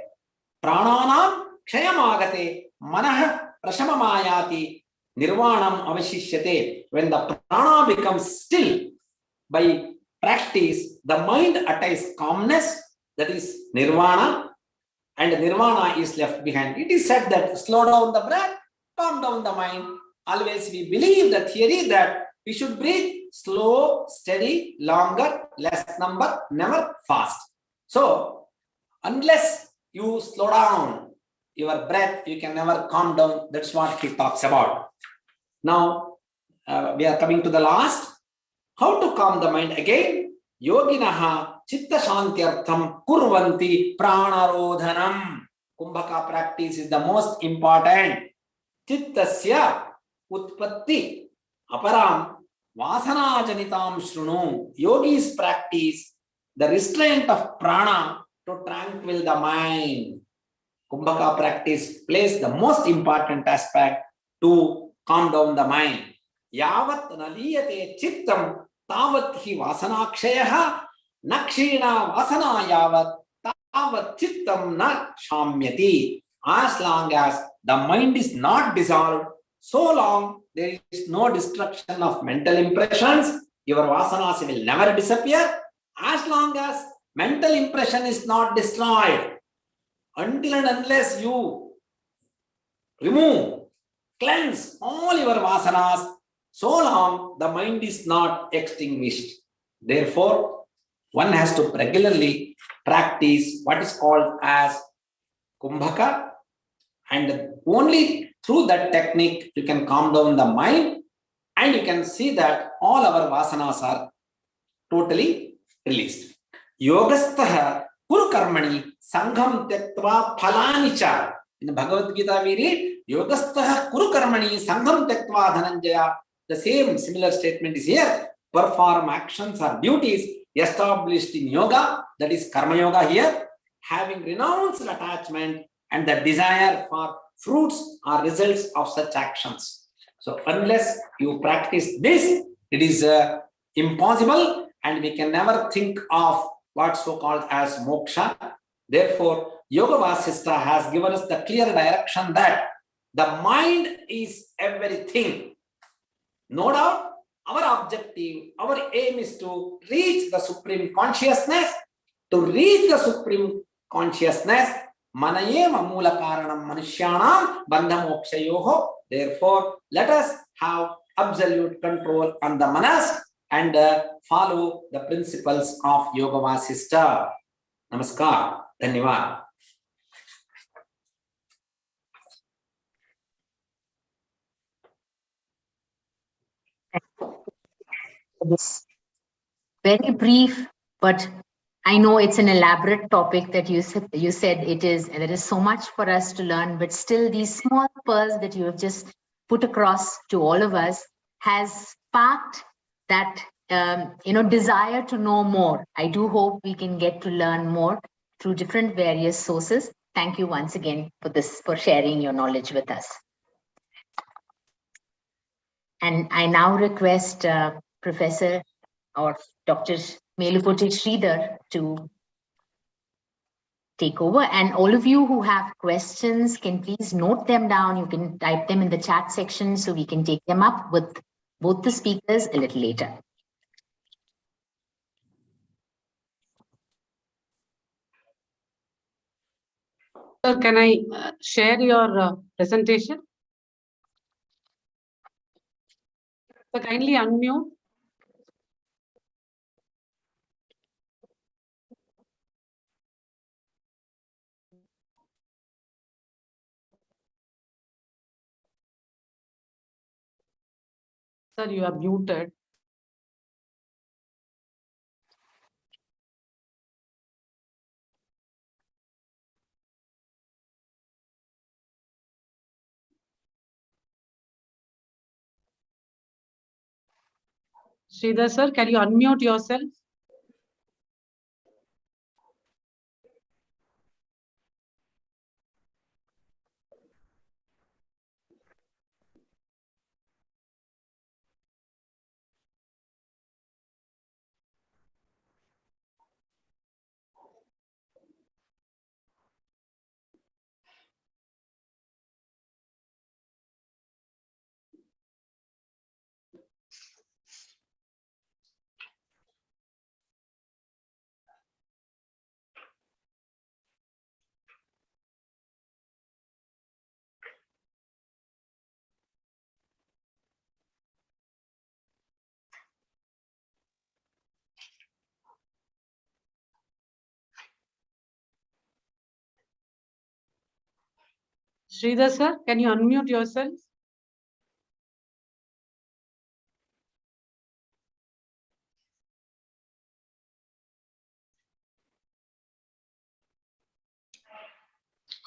prananam kshayamagate manah prashamamayati nirvanam avashishyate. When the prana becomes still, by practice, the mind attains calmness, that is nirvana, and nirvana is left behind. It is said that slow down the breath, calm down the mind. Always we believe the theory that we should breathe slow, steady, longer, less number, never fast. So, unless you slow down your breath, you can never calm down. That's what he talks about. Now, we are coming to the last. How to calm the mind again? Yoginaha chitta shantyartham kurvanti pranarodhanam. Kumbhaka practice is the most important. Chittasya utpatti aparam vasana janitam shrunu. Yogis practice the restraint of prana to tranquil the mind. Kumbhaka practice plays the most important aspect to calm down the mind. Yavat naliyate chittam tavat hi vasanakshayaha nakshina vasana yavat tavat chittam na shamyati. As long as the mind is not dissolved, so long there is no destruction of mental impressions, your vasanas will never disappear. As long as mental impression is not destroyed, until and unless you remove, cleanse all your vasanas, so long the mind is not extinguished. Therefore, one has to regularly practice what is called as Kumbhaka, and only through that technique you can calm down the mind, and you can see that all our vasanas are totally released. Yogastaha kuru karmani sangham tyaktva phalani cha. In Bhagavad Gita we read Yogastaha kuru karmani sangham tyaktva dhananjaya. The same similar statement is here. Perform actions or duties established in yoga, that is karma yoga here, having renounced attachment and the desire for fruits or results of such actions. So unless you practice this, it is impossible, and we can never think of what's so called as moksha. Therefore, Yoga VAsishta has given us the clear direction that the mind is everything. No doubt, our objective, our aim is to reach the Supreme Consciousness. To reach the Supreme Consciousness, manayema mula karanam manushyanam bandha mokshayoho. Therefore, let us have absolute control on the manas and follow the principles of Yoga VAsishta. Namaskar. Dhanyavad. This very brief, but I know it's an elaborate topic that you said it is, and there is so much for us to learn, but still these small pearls that you have just put across to all of us has sparked that desire to know more. I do hope we can get to learn more through different various sources. Thank you once again for sharing your knowledge with us. And I now request Professor or Dr. Melupati Sreedhar to take over. And all of you who have questions can please note them down. You can type them in the chat section so we can take them up with both the speakers a little later. Sir, can I share your presentation? So kindly unmute. Sir, you are muted. Sreedhar sir, can you unmute yourself? Sreedhar sir, can you unmute yourself?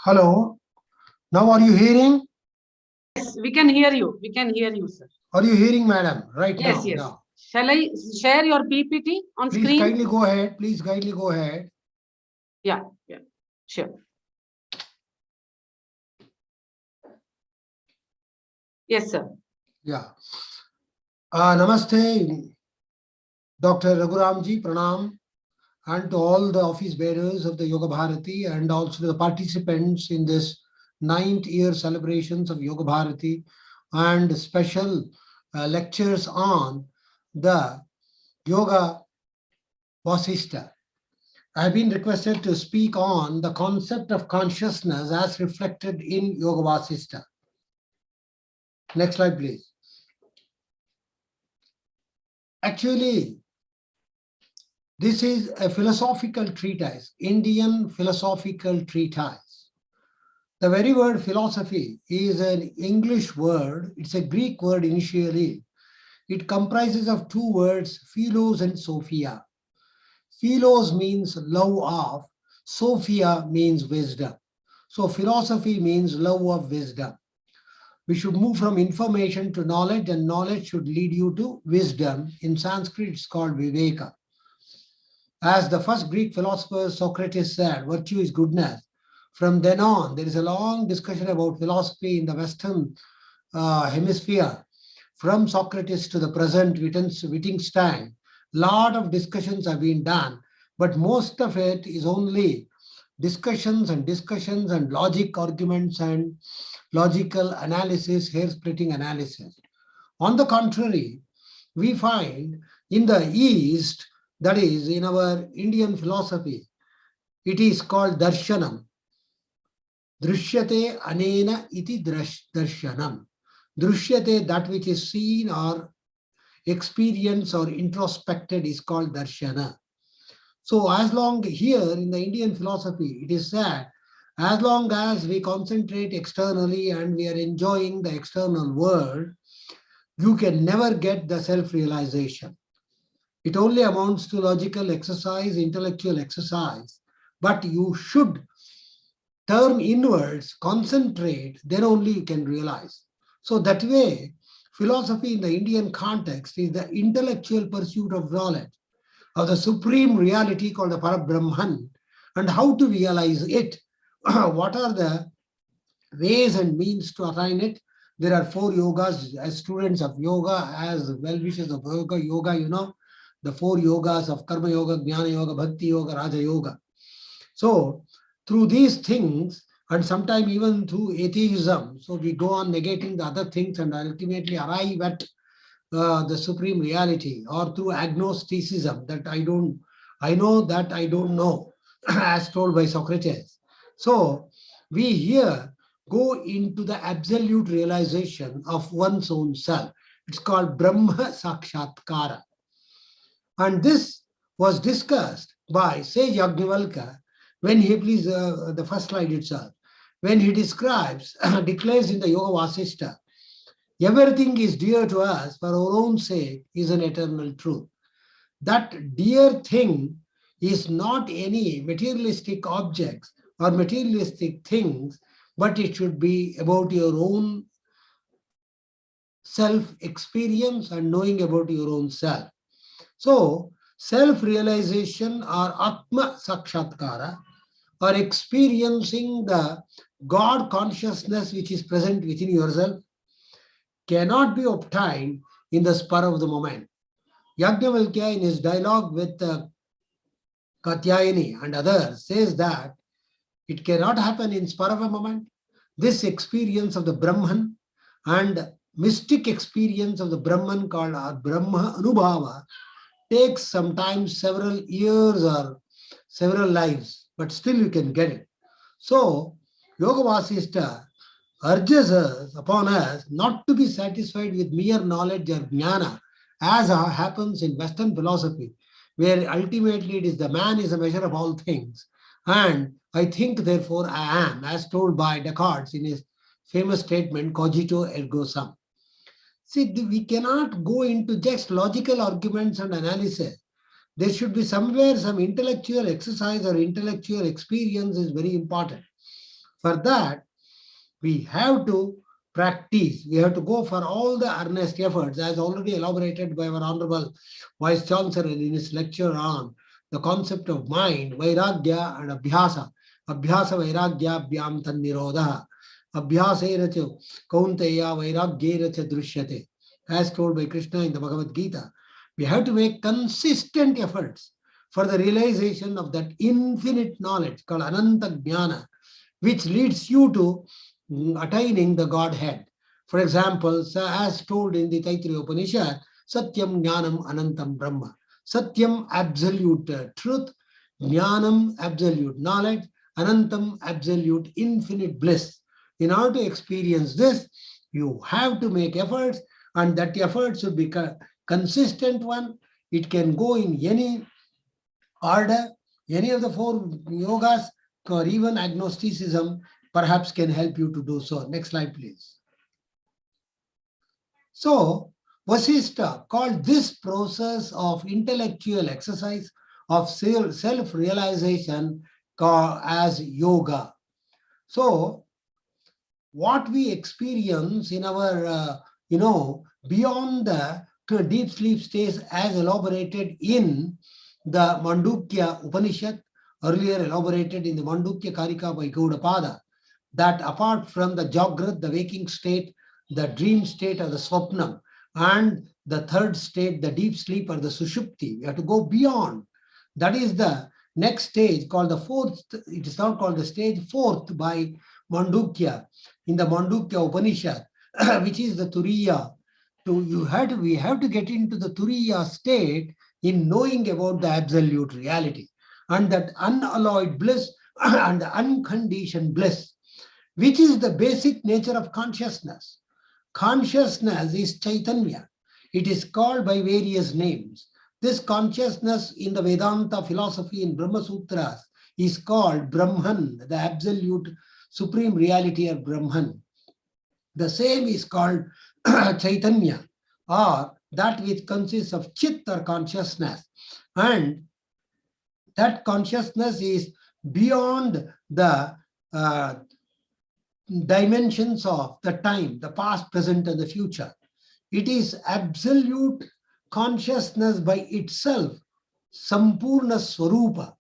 Hello. Now are you hearing? Yes, we can hear you. We can hear you, sir. Are you hearing, madam? Right Yes, now. yes. Now. Shall I share your PPT on Please screen? kindly go ahead. Please kindly go ahead. Yeah, sure. Yes, sir. Yeah. Namaste, Dr. Raghuramji, Pranam, and to all the office bearers of the Yoga Bharati and also the participants in this 9th year celebrations of Yoga Bharati and special lectures on the Yoga VAsishta. I have been requested to speak on the concept of consciousness as reflected in Yoga VAsishta. Next slide, please. Actually, this is a philosophical treatise, Indian philosophical treatise. The very word philosophy is an English word. It's a Greek word initially. It comprises of two words, philos and sophia. Philos means love of, sophia means wisdom. So philosophy means love of wisdom. We should move from information to knowledge, and knowledge should lead you to wisdom. In Sanskrit, it's called viveka. As the first Greek philosopher Socrates said, virtue is goodness. From then on, there is a long discussion about philosophy in the Western hemisphere. From Socrates to the present Wittgenstein, lot of discussions have been done, but most of it is only discussions and logic arguments and logical analysis, hair-splitting analysis. On the contrary, we find in the East, that is in our Indian philosophy, it is called darshanam. Drishyate anena iti darshanam. Drishyate, that which is seen or experienced or introspected, is called darshana. So as long here in the Indian philosophy, it is said, as long as we concentrate externally and we are enjoying the external world, you can never get the self-realization. It only amounts to logical exercise, intellectual exercise, but you should turn inwards, concentrate, then only you can realize. So that way, philosophy in the Indian context is the intellectual pursuit of knowledge of the supreme reality called the Parabrahman and how to realize it. What are the ways and means to attain it? There are 4 yogas. As students of yoga, as well-wishers of yoga, you know, the 4 yogas of Karma Yoga, Jnana Yoga, Bhakti Yoga, Raja Yoga. So through these things, and sometimes even through atheism, so we go on negating the other things and ultimately arrive at the supreme reality, or through agnosticism, that I know that I don't know, as told by Socrates. So we here go into the absolute realization of one's own self. It's called Brahma Sakshatkara. And this was discussed by Sage Yajnavalkya when he, please, the first slide itself, when he describes, declares in the Yoga VAsishta, everything is dear to us for our own sake is an eternal truth. That dear thing is not any materialistic objects or materialistic things, but it should be about your own self-experience and knowing about your own self. So, self-realization or Atma Sakshatkara, or experiencing the God consciousness which is present within yourself, cannot be obtained in the spur of the moment. Yajnavalkya in his dialogue with Katyayani and others says that it cannot happen in spur of a moment. This experience of the Brahman and mystic experience of the Brahman called Brahma Anubhava takes sometimes several years or several lives, but still you can get it. So Yoga VAsishta urges us upon us not to be satisfied with mere knowledge or jnana, as happens in Western philosophy, where ultimately it is the man is a measure of all things. And I think, therefore I am, as told by Descartes in his famous statement, cogito ergo sum. See, we cannot go into just logical arguments and analysis. There should be somewhere some intellectual exercise or intellectual experience is very important. For that, we have to practice. We have to go for all the earnest efforts, as already elaborated by our Honorable Vice Chancellor in his lecture on the concept of mind, Vairagya and Abhyasa. Abhyasa Vairagya Abhyam Tan Nirodha. Abhyasera cha Kaunteya Vairagyera cha Drishyate. As told by Krishna in the Bhagavad Gita, we have to make consistent efforts for the realization of that infinite knowledge called Ananta Jnana, which leads you to attaining the Godhead. For example, as told in the Taittiriya Upanishad, Satyam Jnanam Anantam Brahma. Satyam, absolute truth. Jnanam, absolute knowledge. Anantam, absolute infinite bliss. In order to experience this, you have to make efforts, and that effort should be a consistent one. It can go in any order, any of the 4 yogas, or even agnosticism perhaps can help you to do so. Next slide, please. So, Vasishta called this process of intellectual exercise of self-realization as yoga. So, what we experience in our, beyond the deep sleep states as elaborated in the Mandukya Upanishad, earlier elaborated in the Mandukya Karika by Gaudapada, that apart from the Jagrat, the waking state, the dream state or the Swapnam, and the third state, the deep sleep or the Sushupti, we have to go beyond. That is the next stage called the 4th, it is now called the stage 4th by Mandukya, in the Mandukya Upanishad, which is the Turiya. We have to get into the Turiya state in knowing about the absolute reality and that unalloyed bliss and the unconditioned bliss, which is the basic nature of consciousness. Consciousness is Chaitanya. It is called by various names. This consciousness in the Vedanta philosophy in Brahma Sutras is called Brahman, the absolute supreme reality of Brahman. The same is called Chaitanya, or that which consists of Chit or consciousness. And that consciousness is beyond the dimensions of the time, the past, present, and the future. It is absolute consciousness by itself, Sampurna Swarupa.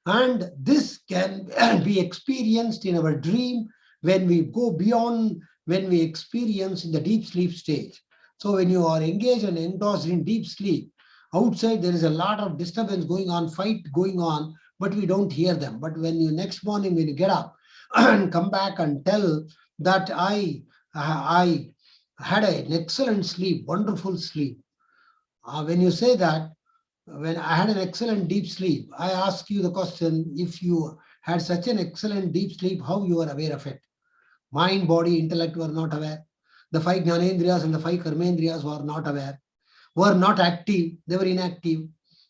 And this can be experienced in our dream when we go beyond, when we experience in the deep sleep stage. So when you are engaged and engrossed in deep sleep, outside there is a lot of disturbance going on, fight going on, but we don't hear them. But when you next morning, when you get up and come back and tell that I had an excellent sleep, wonderful sleep. When you say that, when I had an excellent deep sleep, I ask you the question, if you had such an excellent deep sleep, how you are aware of it? Mind, body, intellect were not aware. The five Jnanendriyas and the five Karmendriyas were not aware, were not active, they were inactive.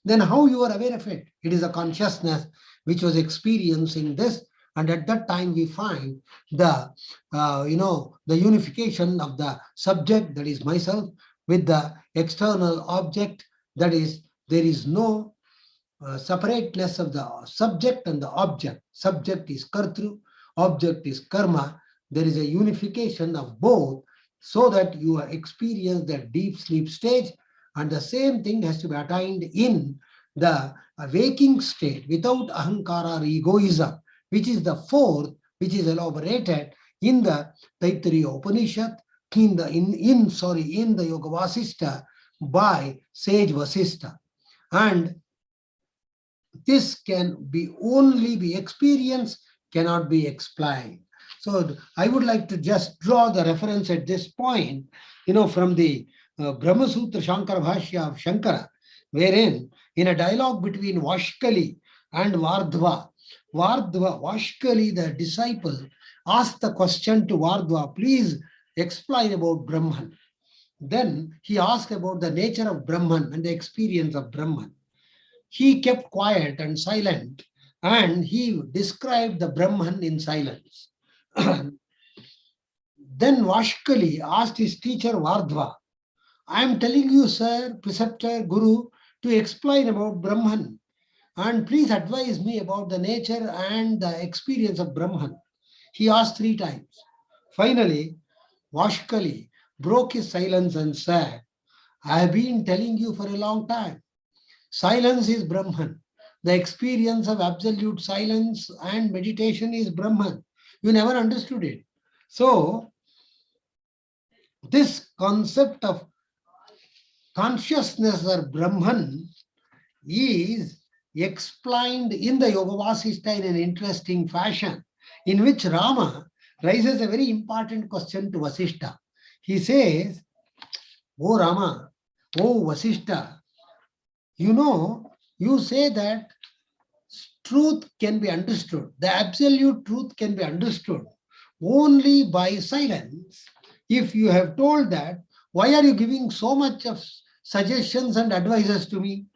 Then how you are aware of it? It is a consciousness which was experiencing this. And at that time we find the, the unification of the subject, that is myself, with the external object, that is, there is no separateness of the subject and the object. Subject is kartru, object is karma. There is a unification of both, so that you experience the deep sleep stage. And the same thing has to be attained in the waking state without ahankara or egoism, which is the fourth, which is elaborated in the Taittiriya Upanishad, in the Yoga VAsishta by sage Vasishta. And this can be only be experienced, cannot be explained. So I would like to just draw the reference at this point, from the Brahma Sutra Shankara Bhashya of Shankara, wherein in a dialogue between Vashkali and Vardhva, Vashkali, the disciple, asked the question to Vardhva, please explain about Brahman. Then he asked about the nature of Brahman and the experience of Brahman. He kept quiet and silent, and he described the Brahman in silence. Then Vashkali asked his teacher Vardhva, I am telling you, sir, preceptor, guru, to explain about Brahman, and please advise me about the nature and the experience of Brahman. He asked 3 times. Finally, Vashkali broke his silence and said, I have been telling you for a long time. Silence is Brahman. The experience of absolute silence and meditation is Brahman. You never understood it. So, this concept of consciousness or Brahman is explained in the Yoga VAsishta in an interesting fashion, in which Rama raises a very important question to Vasishta. He says, Oh Rama, oh Vasishta, you say that truth can be understood, the absolute truth can be understood only by silence. If you have told that, why are you giving so much of suggestions and advices to me?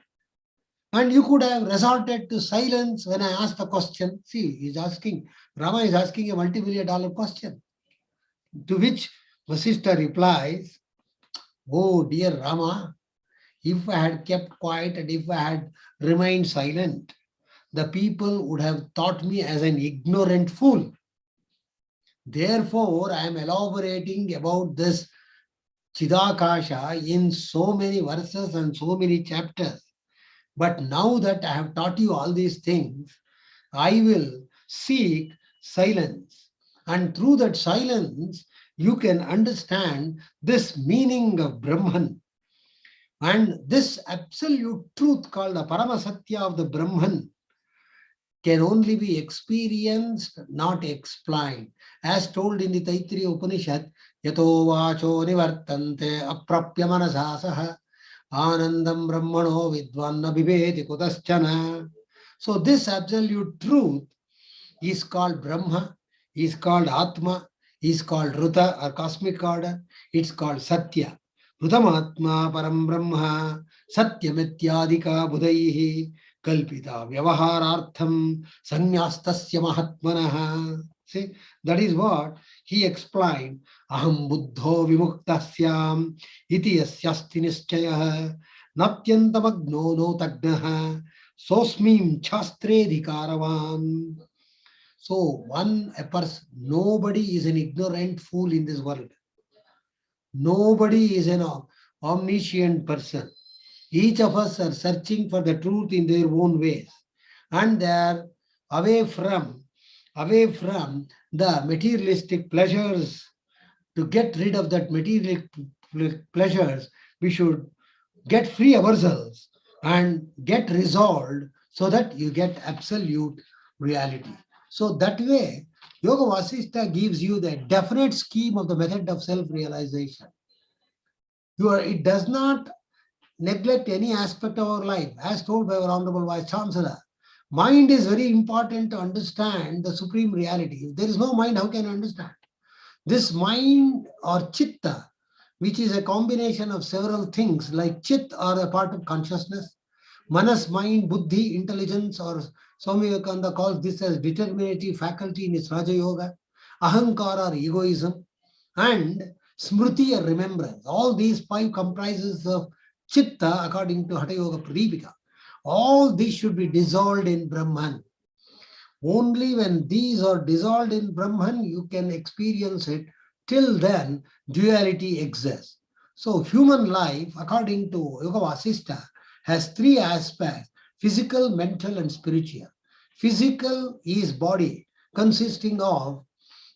And you could have resorted to silence when I asked the question. See, Rama is asking a multi-million-dollar question, to which Vasishta replies, oh dear Rama, if I had kept quiet and if I had remained silent, the people would have thought me as an ignorant fool. Therefore, I am elaborating about this Chidakasha in so many verses and so many chapters. But now that I have taught you all these things, I will seek silence. And through that silence, you can understand this meaning of Brahman. And this absolute truth called the Paramasatya of the Brahman can only be experienced, not explained. As told in the Taittiriya Upanishad, Yato vacho nivartante aprapya manasasaha anandam brahmano vidvanna bibeti kudaschana. So this absolute truth is called Brahma, is called Atma, is called Ruta or cosmic order, it's called Satya. Rutamatma param brahma satyamityadika budaihi kalpita vyavaharartham sanyastasya mahatmanaha. See, that is what he explained. Aham buddho vimuktasyam iti yasyasti nischayah natyantamagno no tagnaha sosmim chastredhikaravan. So nobody is an ignorant fool in this world. Nobody is omniscient person. Each of us are searching for the truth in their own ways, and they are away from the materialistic pleasures. To get rid of that material pleasures, we should get free ourselves and get resolved so that you get absolute reality. So that way, Yoga Vasishta gives you the definite scheme of the method of self-realization. It does not neglect any aspect of our life, as told by our Honorable Vice Chancellor. Mind is very important to understand the supreme reality. If there is no mind, how can you understand? This mind or chitta, which is a combination of several things like chit are a part of consciousness, manas, mind, buddhi, intelligence, or Swami Vivekananda calls this as determinative faculty in his Raja Yoga, ahankara or egoism, and smriti or remembrance. All these five comprises of chitta according to Hatha Yoga Pradipika. All these should be dissolved in Brahman. Only when these are dissolved in Brahman, you can experience it. Till then, duality exists. So human life, according to Yoga Vasishta, has three aspects: physical, mental, and spiritual. Physical is body, consisting of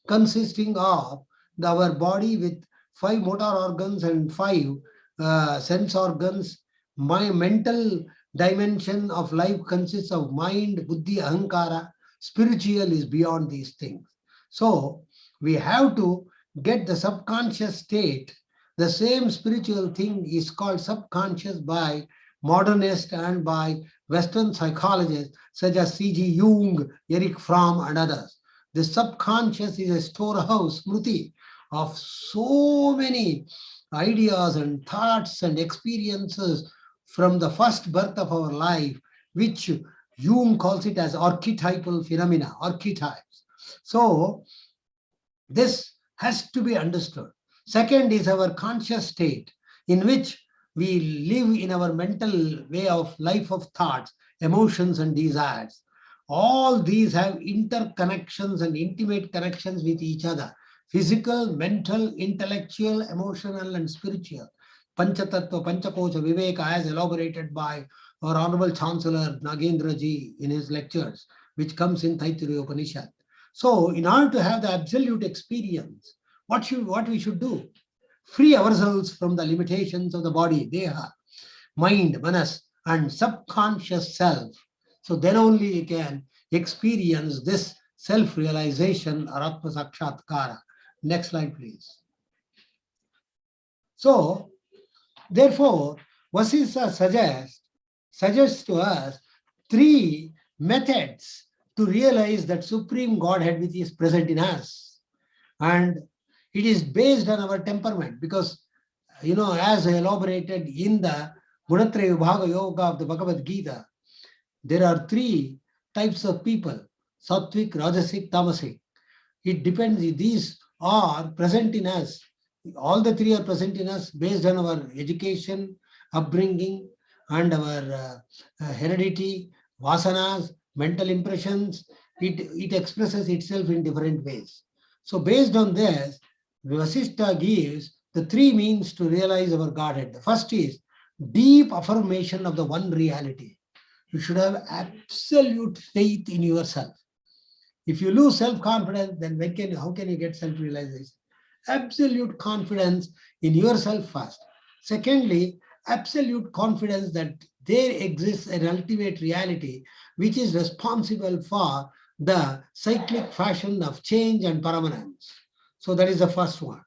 our body with 5 motor organs and 5 sense organs. My mental dimension of life consists of mind, buddhi, ahankara. Spiritual is beyond these things. So we have to get the subconscious state. The same spiritual thing is called subconscious by modernists and by Western psychologists such as C.G. Jung, Erich Fromm, and others. The subconscious is a storehouse, smriti, of so many ideas and thoughts and experiences from the first birth of our life, which Jung calls it as archetypal phenomena, archetypes. So this has to be understood. Second is our conscious state, in which we live in our mental way of life of thoughts, emotions, and desires. All these have interconnections and intimate connections with each other: physical, mental, intellectual, emotional, and spiritual. Panchatattva, Panchakocha Viveka, as elaborated by our Honorable Chancellor Nagendra ji in his lectures, which comes in Taittiriya Upanishad. So, in order to have the absolute experience, what we should do? Free ourselves from the limitations of the body, deha, mind, manas, and subconscious self. So then only you can experience this self-realization or Atma Sakshatkara. Next slide, please. So, therefore, Vasishta suggests to us 3 methods to realize that Supreme Godhead which is present in us. And it is based on our temperament because, as elaborated in the Gunatraya Vibhaga Yoga of the Bhagavad Gita, there are 3 types of people: Sattvic, Rajasic, Tamasic. It depends. These are present in us. All the 3 are present in us based on our education, upbringing, and our heredity, vasanas, mental impressions. It expresses itself in different ways. So based on this, Vasishta gives the 3 means to realize our Godhead. The first is deep affirmation of the one reality. You should have absolute faith in yourself. If you lose self-confidence, then how can you get self-realization? Absolute confidence in yourself first. Secondly, absolute confidence that there exists an ultimate reality which is responsible for the cyclic fashion of change and permanence. So that is the first one.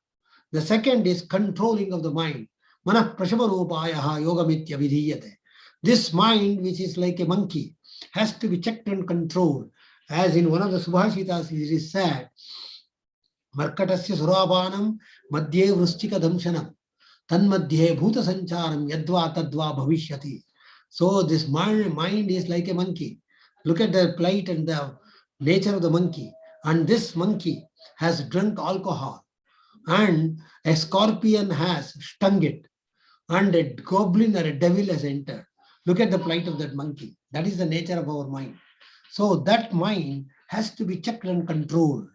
The second is controlling of the mind. Manah prashamarupayaha yogamitya vidhiyate. This mind, which is like a monkey, has to be checked and controlled. As in one of the Subhashitas, it is said, Markatasya surabanam madhye vrustika damshanam tanmadhye bhuta sancharam yadva tadva bhavishyati. So this mind is like a monkey. Look at the plight and the nature of the monkey. And this monkey has drunk alcohol, and a scorpion has stung it, and a goblin or a devil has entered. Look at the plight of that monkey. That is the nature of our mind. So that mind has to be checked and controlled.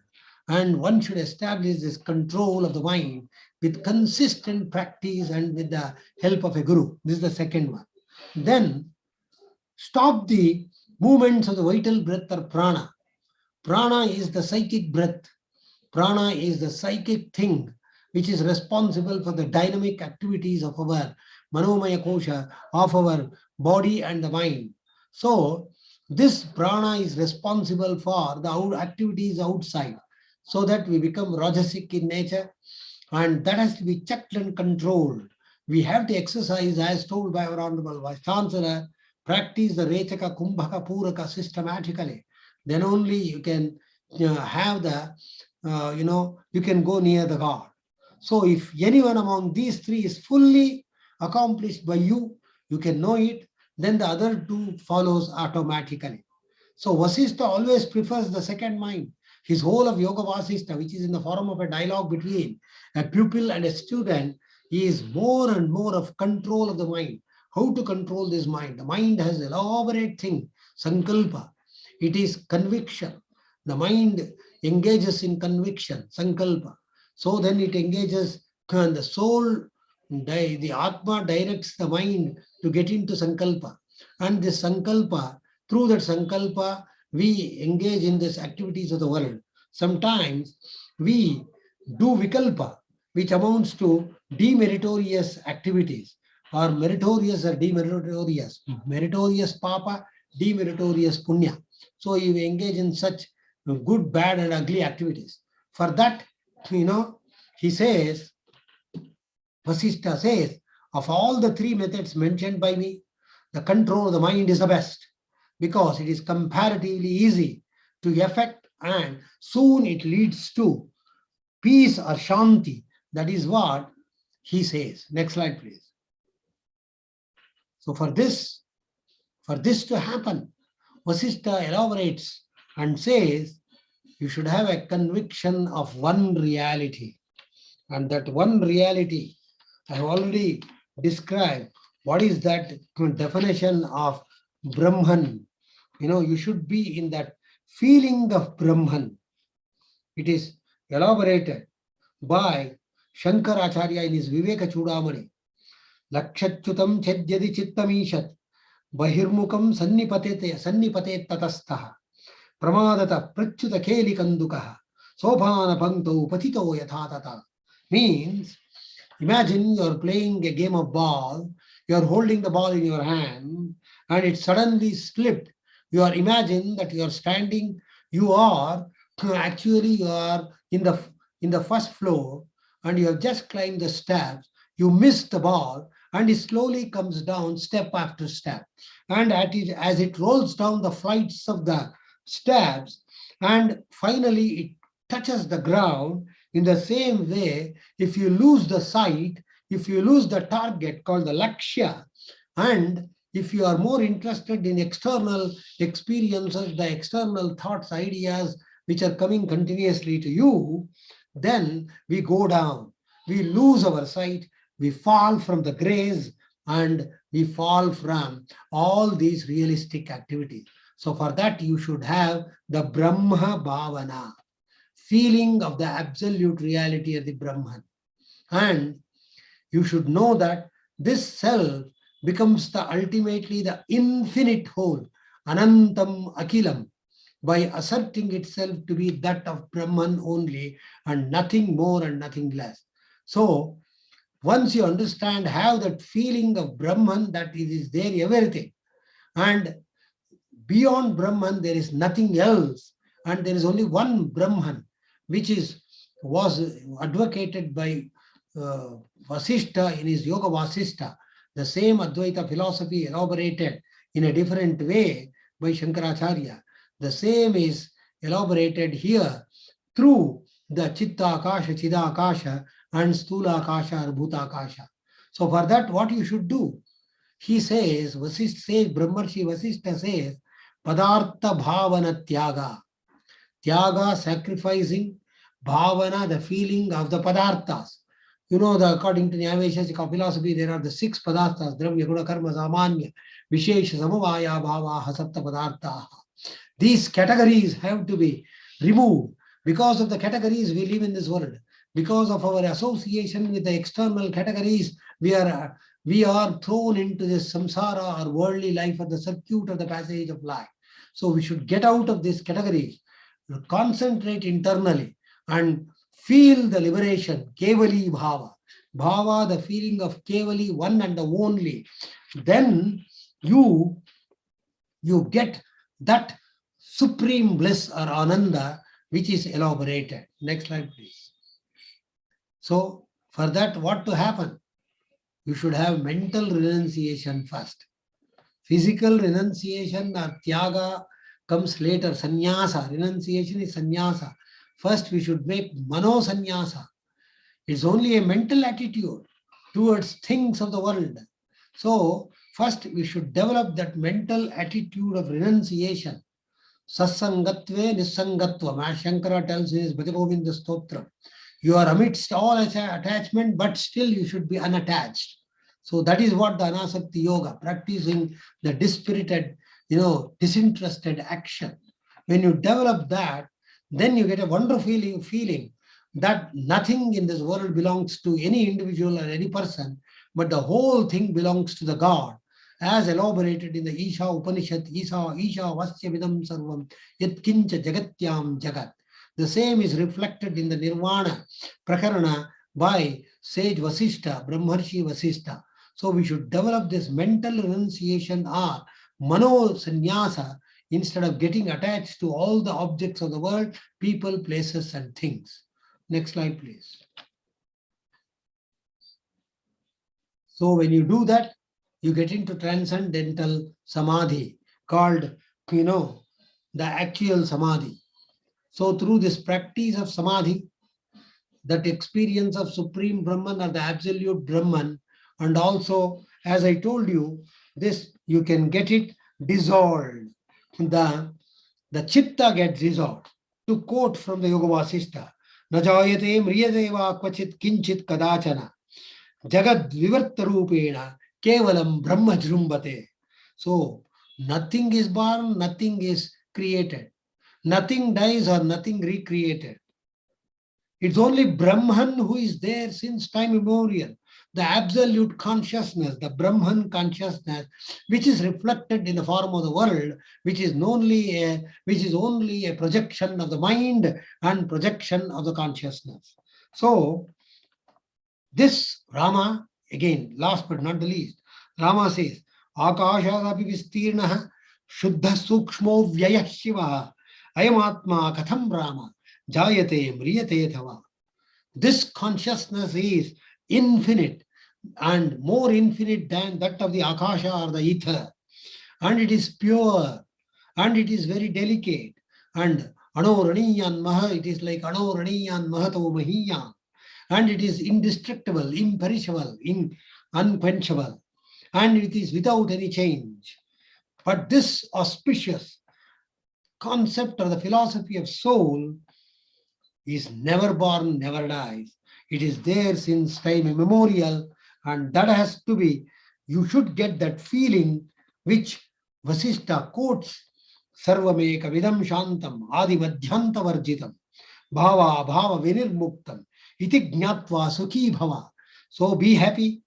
And one should establish this control of the mind with consistent practice and with the help of a guru. This is the second one. Then stop the movements of the vital breath or prana. Prana is the psychic breath. Prana is the psychic thing which is responsible for the dynamic activities of our manomaya kosha, of our body and the mind. So this prana is responsible for the activities outside, so that we become rajasic in nature, and that has to be checked and controlled. We have to exercise, as told by our Honorable Vice Chancellor, practice the Rechaka, Kumbhaka, Puraka systematically. Then only you can have the, you can go near the God. So if anyone among these three is fully accomplished by you, you can know it, then the other two follows automatically. So Vasishta always prefers the second mind. His whole of Yoga VAsishta, which is in the form of a dialogue between a pupil and a student, is more and more of control of the mind. How to control this mind? The mind has an elaborate thing, sankalpa. It is conviction. The mind engages in conviction, sankalpa. So then it engages, and the soul, the Atma directs the mind to get into sankalpa. And this sankalpa, through that sankalpa, we engage in these activities of the world. Sometimes we do vikalpa, which amounts to demeritorious activities, or meritorious or demeritorious. Meritorious papa, demeritorious punya. So you engage in such good, bad, and ugly activities. For that, he says, Vasishta says, of all the three methods mentioned by me, the control of the mind is the best, because it is comparatively easy to effect, and soon it leads to peace or shanti. That is what he says. Next slide, please. So for this to happen, Vasishta elaborates and says, you should have a conviction of one reality. And that one reality, I have already described what is that definition of Brahman. You should be in that feeling of Brahman. It is elaborated by Shankaracharya in his Viveka Chudamani. Lakshachutam chedyadi chittamishat bahirmukam sannipate tatastaha pramadata prachuta keli kandukaha sobhana pankto patito yathatata. Means, imagine you're playing a game of ball, you're holding the ball in your hand, and it suddenly slipped. You are imagine that you are standing, you are in the first floor, and you have just climbed the steps, you missed the ball, and it slowly comes down step after step. And as it rolls down the flights of the steps, and finally it touches the ground. In the same way, if you lose the sight, if you lose the target called the lakshya, and if you are more interested in external experiences, the external thoughts, ideas, which are coming continuously to you, then we go down. We lose our sight, we fall from the grace, and we fall from all these realistic activities. So for that, you should have the Brahma Bhavana, feeling of the absolute reality of the Brahman. And you should know that this self becomes ultimately the infinite whole, Anantam Akilam, by asserting itself to be that of Brahman only, and nothing more and nothing less. So once you understand, have that feeling of Brahman, that it is there everything, and beyond Brahman there is nothing else, and there is only one Brahman, which was advocated by Vasishta in his Yoga VAsishta. The same Advaita philosophy elaborated in a different way by Shankaracharya. The same is elaborated here through the Chitta Akasha, Chida Akasha, and Stula Akasha or Bhuta Akasha. So for that, what you should do? He says, Vasishta says, Brahmarshi Vasishta says, Padartha Bhavana Tyaga. Tyaga, sacrificing, Bhavana, the feeling of the Padarthas. According to the Nyayaveshika philosophy, there are the 6 Padarthas, Dravya, Guna, Karma, Samanya, Vishesha, Samavaya, Bhavaha, Sapta Padarthaha. These categories have to be removed. Because of the categories we live in this world, because of our association with the external categories, we are thrown into this samsara or worldly life or the circuit of the passage of life. So we should get out of these categories, concentrate internally and feel the liberation, kevali bhava. Bhava, the feeling of kevali, one and the only. Then you get that supreme bliss or ananda which is elaborated. Next slide, please. So for that, what to happen? You should have mental renunciation first. Physical renunciation or tyaga comes later. Sannyasa, renunciation is sannyasa. First, we should make mano sannyasa. It's only a mental attitude towards things of the world. So first, we should develop that mental attitude of renunciation. Sasangatve nisangatva. As Shankara tells in his Bhajagovinda Stotra, you are amidst all attachment, but still you should be unattached. So that is what the Anasakti Yoga, practicing the dispirited, disinterested action. When you develop that, then you get a wonderful feeling that nothing in this world belongs to any individual or any person, but the whole thing belongs to the God, as elaborated in the Isha Upanishad, Isha Vasya Vidam Sarvam, Yat Kincha Jagatyam Jagat. The same is reflected in the Nirvana Prakarana by sage Vasishta, Brahmarshi Vasishta. So we should develop this mental renunciation or mano sannyasa instead of getting attached to all the objects of the world, people, places, and things. Next slide, please. So when you do that, you get into transcendental samadhi called, the actual samadhi. So through this practice of samadhi, that experience of supreme Brahman or the absolute Brahman, and also, as I told you, this you can get it dissolved. The chitta gets dissolved. To quote from the Yoga VAsishta, Najayate mriyadeva kvachit kinchit kadachana jagad vivarta rupena kevalam brahma jrumbate. So nothing is born, nothing is created. Nothing dies or nothing recreated. It's only Brahman who is there since time immemorial. The absolute consciousness, the Brahman consciousness, which is reflected in the form of the world, which is only a projection of the mind and projection of the consciousness. So this Rama, again, last but not the least, Rama says, Akashadapi vistirnaha shuddha sukshmo vyayah shiva ayamatma katham Rama jayate mriyate thava. This consciousness is infinite and more infinite than that of the Akasha or the ether. And it is pure and it is very delicate. And Anoraniyan Maha, it is like Anoraniyan Mahato Mahiyan. And it is indestructible, imperishable, unquenchable. And it is without any change. But this auspicious concept or the philosophy of soul is never born, never dies. It is there since time immemorial, and that has to be, you should get that feeling which Vasishta quotes, Sarvameka vidam shantam adi madhyanta varjitam bhava bhava vinirmuktam iti jnatva sukhi bhava. So be happy,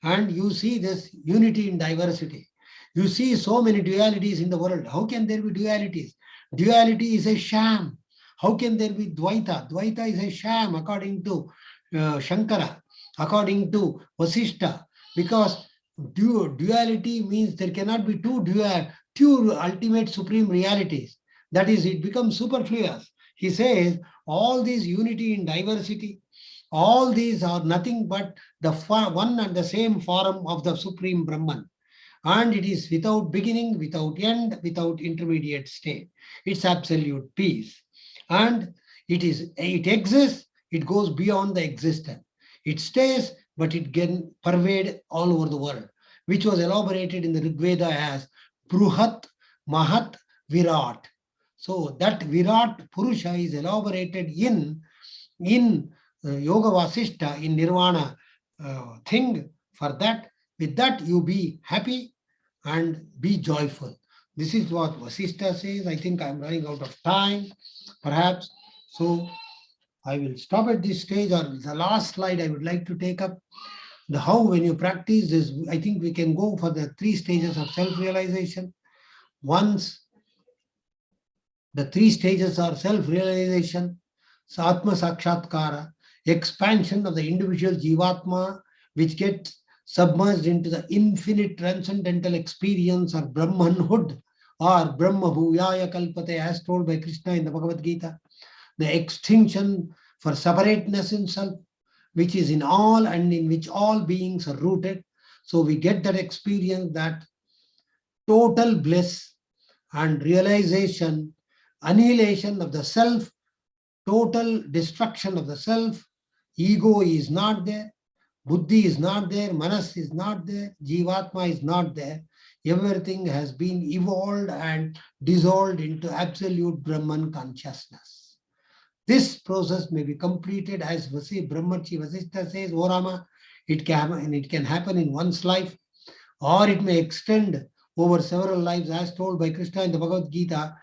and you see this unity in diversity. You see so many dualities in the world. How can there be dualities? Duality is a sham. How can there be Dvaita? Dvaita is a sham according to Shankara, according to Vasishta, because duality means there cannot be two ultimate supreme realities. That is, it becomes superfluous. He says all these unity in diversity, all these are nothing but the one and the same form of the supreme Brahman. And it is without beginning, without end, without intermediate state. It's absolute peace. And it exists, it goes beyond the existence. It stays, but it can pervade all over the world, which was elaborated in the Rig Veda as Bruhat, Mahat, Virat. So that Virat Purusha is elaborated in Yoga VAsishta, in Nirvana thing. For that, with that you be happy and be joyful. This is what Vasishta says. I think I'm running out of time, perhaps. So I will stop at this stage, or the last slide I would like to take up. The how, when you practice this, I think we can go for the 3 stages of self-realization. Once the 3 stages are self-realization, Atma Sakshatkara, expansion of the individual Jivatma, which gets submerged into the infinite transcendental experience or Brahmanhood or Brahma Bhuyaya Kalpate, as told by Krishna in the Bhagavad Gita. The extinction for separateness in self, which is in all and in which all beings are rooted. So we get that experience, that total bliss and realization, annihilation of the self, total destruction of the self. Ego is not there, buddhi is not there, manas is not there, jivatma is not there. Everything has been evolved and dissolved into absolute Brahman consciousness. This process may be completed, as Brahmarshi Vasishta says, O Rama, it can happen in one's life, or it may extend over several lives, as told by Krishna in the Bhagavad Gita,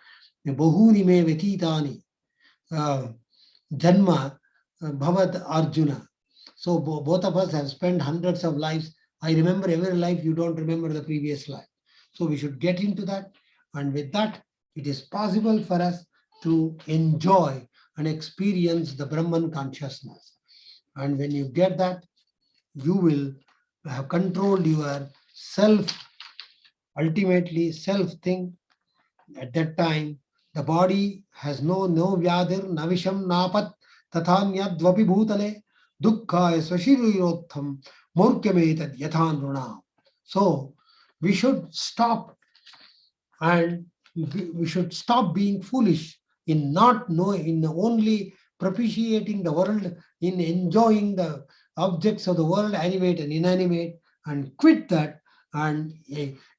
Bahuni me vetitani, Janma, Bhavat Arjuna. So both of us have spent hundreds of lives. I remember every life, you don't remember the previous life. So we should get into that. And with that, it is possible for us to enjoy and experience the Brahman consciousness. And when you get that, you will have controlled your self, ultimately self thing. At that time, the body has no vyadir, navisham, napat, tathanya dvapi bhutale, dukkha swashirirotham, murkyametad yathan runa. So we should stop, and we should stop being foolish in not knowing, in only propitiating the world, in enjoying the objects of the world, animate and inanimate, and quit that and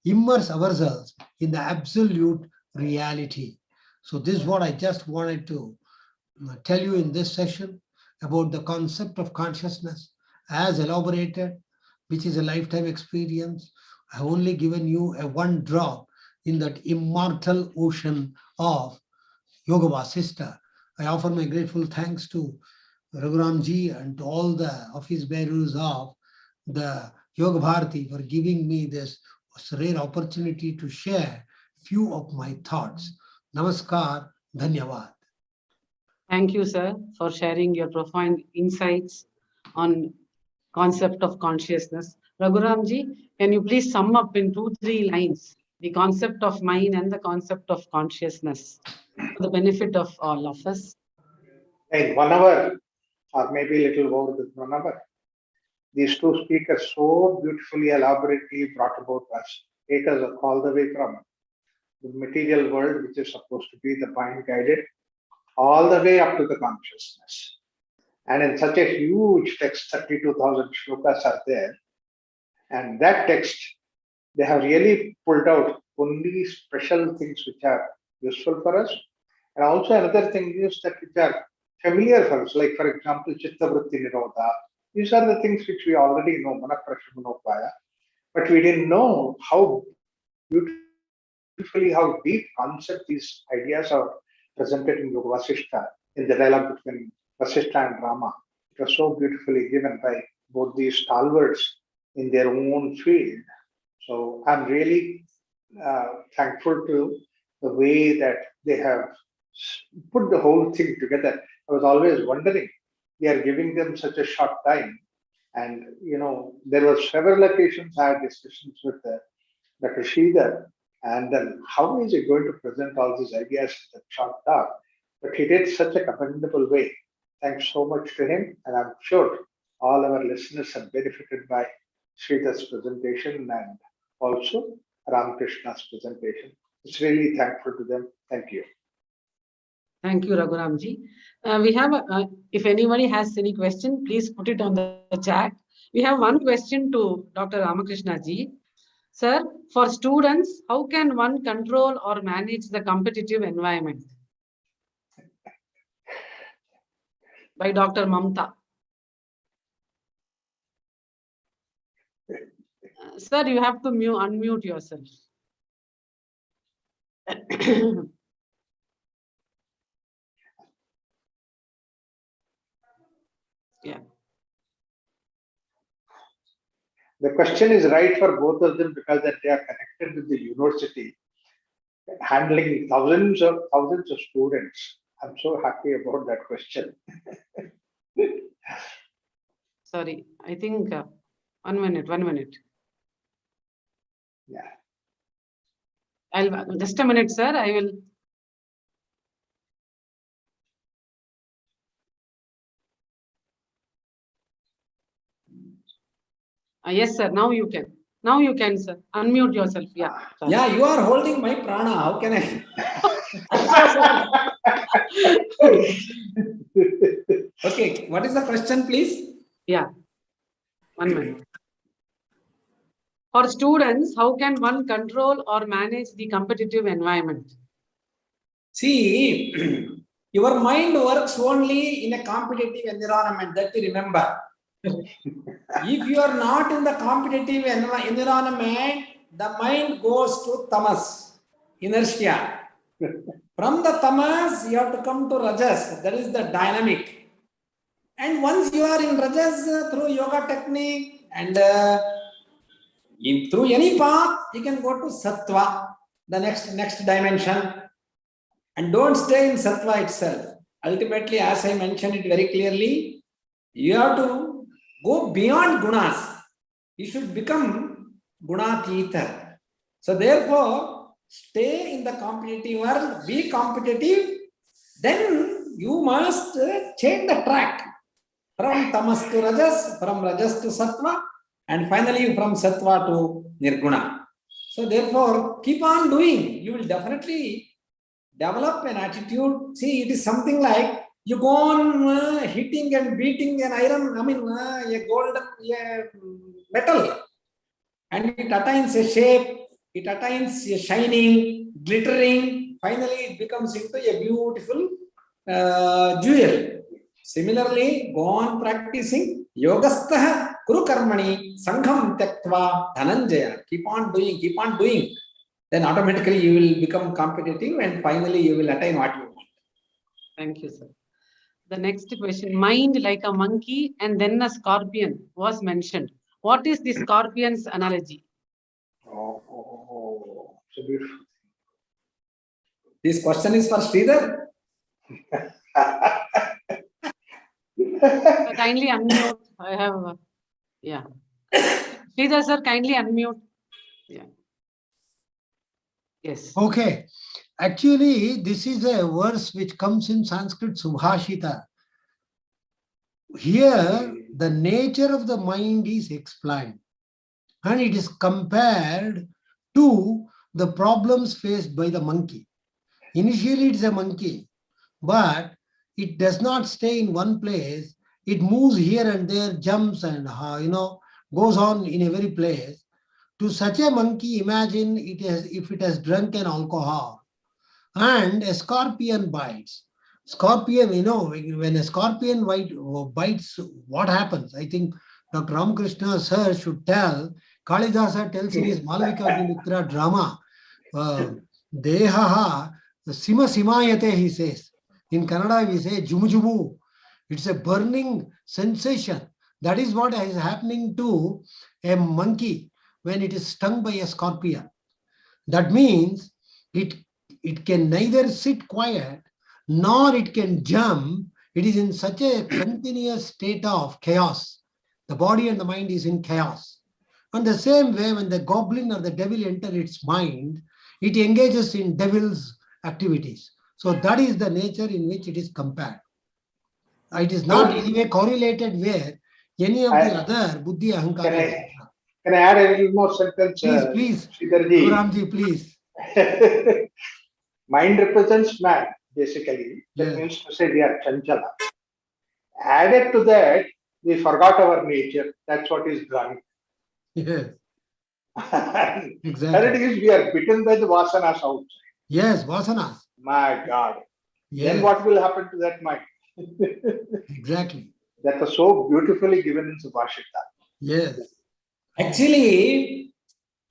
immerse ourselves in the absolute reality. So this is what I just wanted to tell you in this session about the concept of consciousness as elaborated, which is a lifetime experience. I have only given you a one drop in that immortal ocean of Yoga VAsishta. I offer my grateful thanks to Raghuramji and to all the office bearers of the Yoga Bharati for giving me this rare opportunity to share few of my thoughts. Namaskar, Dhanyavad. Thank you, sir, for sharing your profound insights on concept of consciousness. Raghuramji, can you please sum up in 2-3 lines the concept of mind and the concept of consciousness for the benefit of all of us? In 1 hour, or maybe a little more than 1 hour, these two speakers so beautifully, elaborately brought about us, take us all the way from the material world, which is supposed to be the mind guided, all the way up to the consciousness. And in such a huge text, 32,000 shlokas are there. And that text, they have really pulled out only special things which are useful for us. And also another thing is that which are familiar for us, like for example, Chitta Vritti Nirodha. These are the things which we already know, Manaprashamanopaya. But we didn't know how beautifully, how deep concept these ideas are presented in Yoga VAsishta, in the dialogue between Vasishta and Rama. It was so beautifully given by both these stalwarts in their own field. So I'm really thankful to the way that they have put the whole thing together. I was always wondering, they are giving them such a short time. And, you know, there were several occasions I had discussions with Dr. Sreedhar, and then how is he going to present all these ideas in the short talk? But he did such a commendable way. Thanks so much to him, and I'm sure all our listeners have benefited by Sridhar's presentation and also Ramakrishna's presentation. It's really thankful to them. Thank you. Thank you, Raghuramji. We have, if anybody has any question, please put it on the chat. We have one question to Dr. Ramakrishna ji. Sir, for students, how can one control or manage the competitive environment? By Dr. Mamta. Sir, you have to unmute yourself. Yeah. The question is right for both of them because that they are connected with the university, handling thousands of students. I'm so happy about that question. Sorry, I think 1 minute, 1 minute. Yeah. I'll just a minute, sir. I will. Yes, sir. Now you can. Now you can, sir. Unmute yourself. Yeah. Sorry. Yeah, you are holding my prana. How can I? Okay, what is the question, please? Yeah. 1 minute. For students, how can one control or manage the competitive environment? See, your mind works only in a competitive environment, that you remember. If you are not in the competitive environment, the mind goes to tamas, inertia. From the tamas, you have to come to rajas, that is the dynamic. And once you are in rajas through yoga technique and through any path, you can go to sattva, the next dimension. And don't stay in sattva itself. Ultimately, as I mentioned it very clearly, you have to go beyond gunas. You should become gunatita. So therefore, stay in the competitive world, be competitive, then you must change the track from tamas to rajas, from rajas to sattva, and finally from sattva to nirguna. So therefore, keep on doing. You will definitely develop an attitude. See, it is something like you go on hitting and beating an iron, a golden metal, and it attains a shape, it attains a shining, glittering, finally it becomes into a beautiful jewel. Similarly, go on practicing yogastha kuru karmani sangham tyaktva dhananjaya. Keep on doing. Then automatically you will become competitive and finally you will attain what you want. Thank you, sir. The next question, mind like a monkey and then a scorpion was mentioned. What is the scorpion's analogy? Oh, so beautiful. This question is for Sreedhar. Kindly unmute. I have, yeah. Sreedhar sir, kindly unmute. Yeah. Yes. Okay. Actually, this is a verse which comes in Sanskrit Subhashita. Here, the nature of the mind is explained. And it is compared to the problems faced by the monkey. Initially, it's a monkey, but it does not stay in one place. It moves here and there, jumps and goes on in every place. To such a monkey, imagine if it has drunk an alcohol and a scorpion bites. Scorpion, when a scorpion bites, what happens? I think Dr. Ramakrishna sir should tell. Kalidasa tells in his Malavika drama, Dehaha Sima Simayate, he says. In Kannada, we say Jumujumu. It's a burning sensation. That is what is happening to a monkey when it is stung by a scorpion. That means it can neither sit quiet nor it can jump. It is in such a continuous state of chaos. The body and the mind is in chaos. And the same way, when the goblin or the devil enter its mind, it engages in devil's activities. So that is the nature in which it is compared. It is not in any way correlated with any of the other buddhi, ahankara. Can I add a little more sentence? Please. Sridharji. Ramji, please. Mind represents man, basically. That means to say we are chanchala. Added to that, we forgot our nature. That's what is drunk. Yes. Exactly. And it is, we are bitten by the vasanas outside. Yes, vasanas. My God. Yes. Then what will happen to that mind? Exactly. That was so beautifully given in Subhashita. Yes. Actually,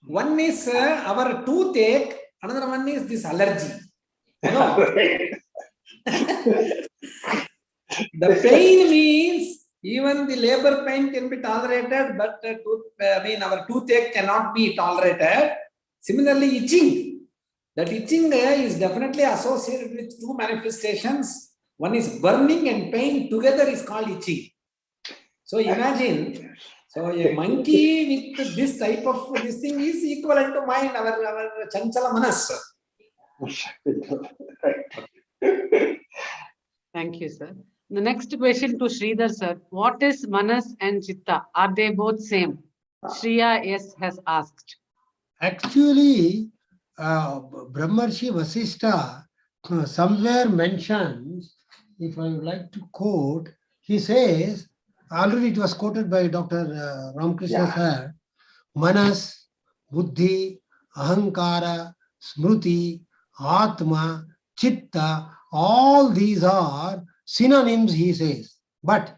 one is our toothache, another one is this allergy. The pain means Even the labor pain can be tolerated, but our toothache cannot be tolerated. Similarly, itching. That itching is definitely associated with two manifestations. One is burning and pain together is called itching. So imagine, so a monkey with this type of this thing is equivalent to mind, our chanchala manas. Thank you, sir. The next question to Sreedhar, sir. What is Manas and Chitta? Are they both same? Shriya S has asked. Actually, Brahmarshi Vasishta somewhere mentions, if I would like to quote, he says, already it was quoted by Dr. Ramakrishna sir, Manas, Buddhi, Ahankara, Smruti, Atma, Chitta, all these are synonyms, he says. But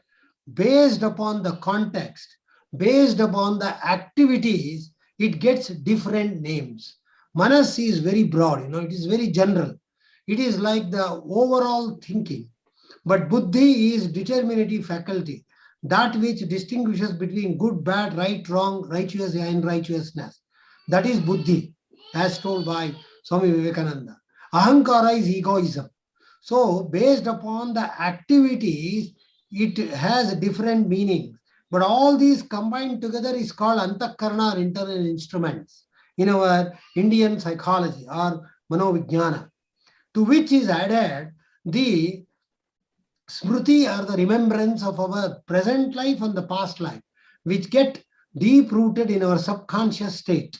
based upon the context, based upon the activities, it gets different names. Manas is very broad, it is very general. It is like the overall thinking. But Buddhi is determinative faculty, that which distinguishes between good, bad, right, wrong, righteous and unrighteousness. That is Buddhi, as told by Swami Vivekananda. Ahankara is egoism. So, based upon the activities, it has different meanings. But all these combined together is called Antakarana or internal instruments in our Indian psychology or Manovijnana, to which is added the Smruti or the remembrance of our present life and the past life, which get deep-rooted in our subconscious state.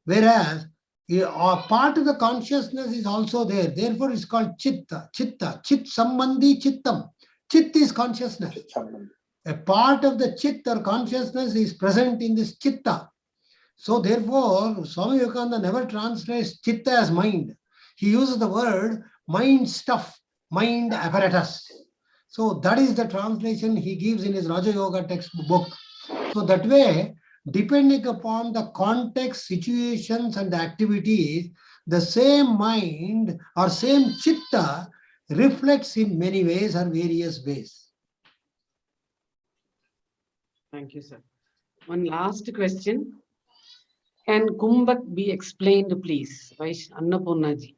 Whereas a part of the consciousness is also there. Therefore, it's called Chitta. Chitta. Chit Sambandhi Chittam. Chit is consciousness. A part of the Chit or consciousness is present in this Chitta. So therefore, Swami Vivekananda never translates Chitta as mind. He uses the word mind stuff, mind apparatus. So that is the translation he gives in his Raja Yoga textbook. So that way, depending upon the context, situations, and activities, the same mind or same Chitta reflects in many ways or various ways. Thank you, sir. One last question. Can Kumbhak be explained, please? Annapurna ji.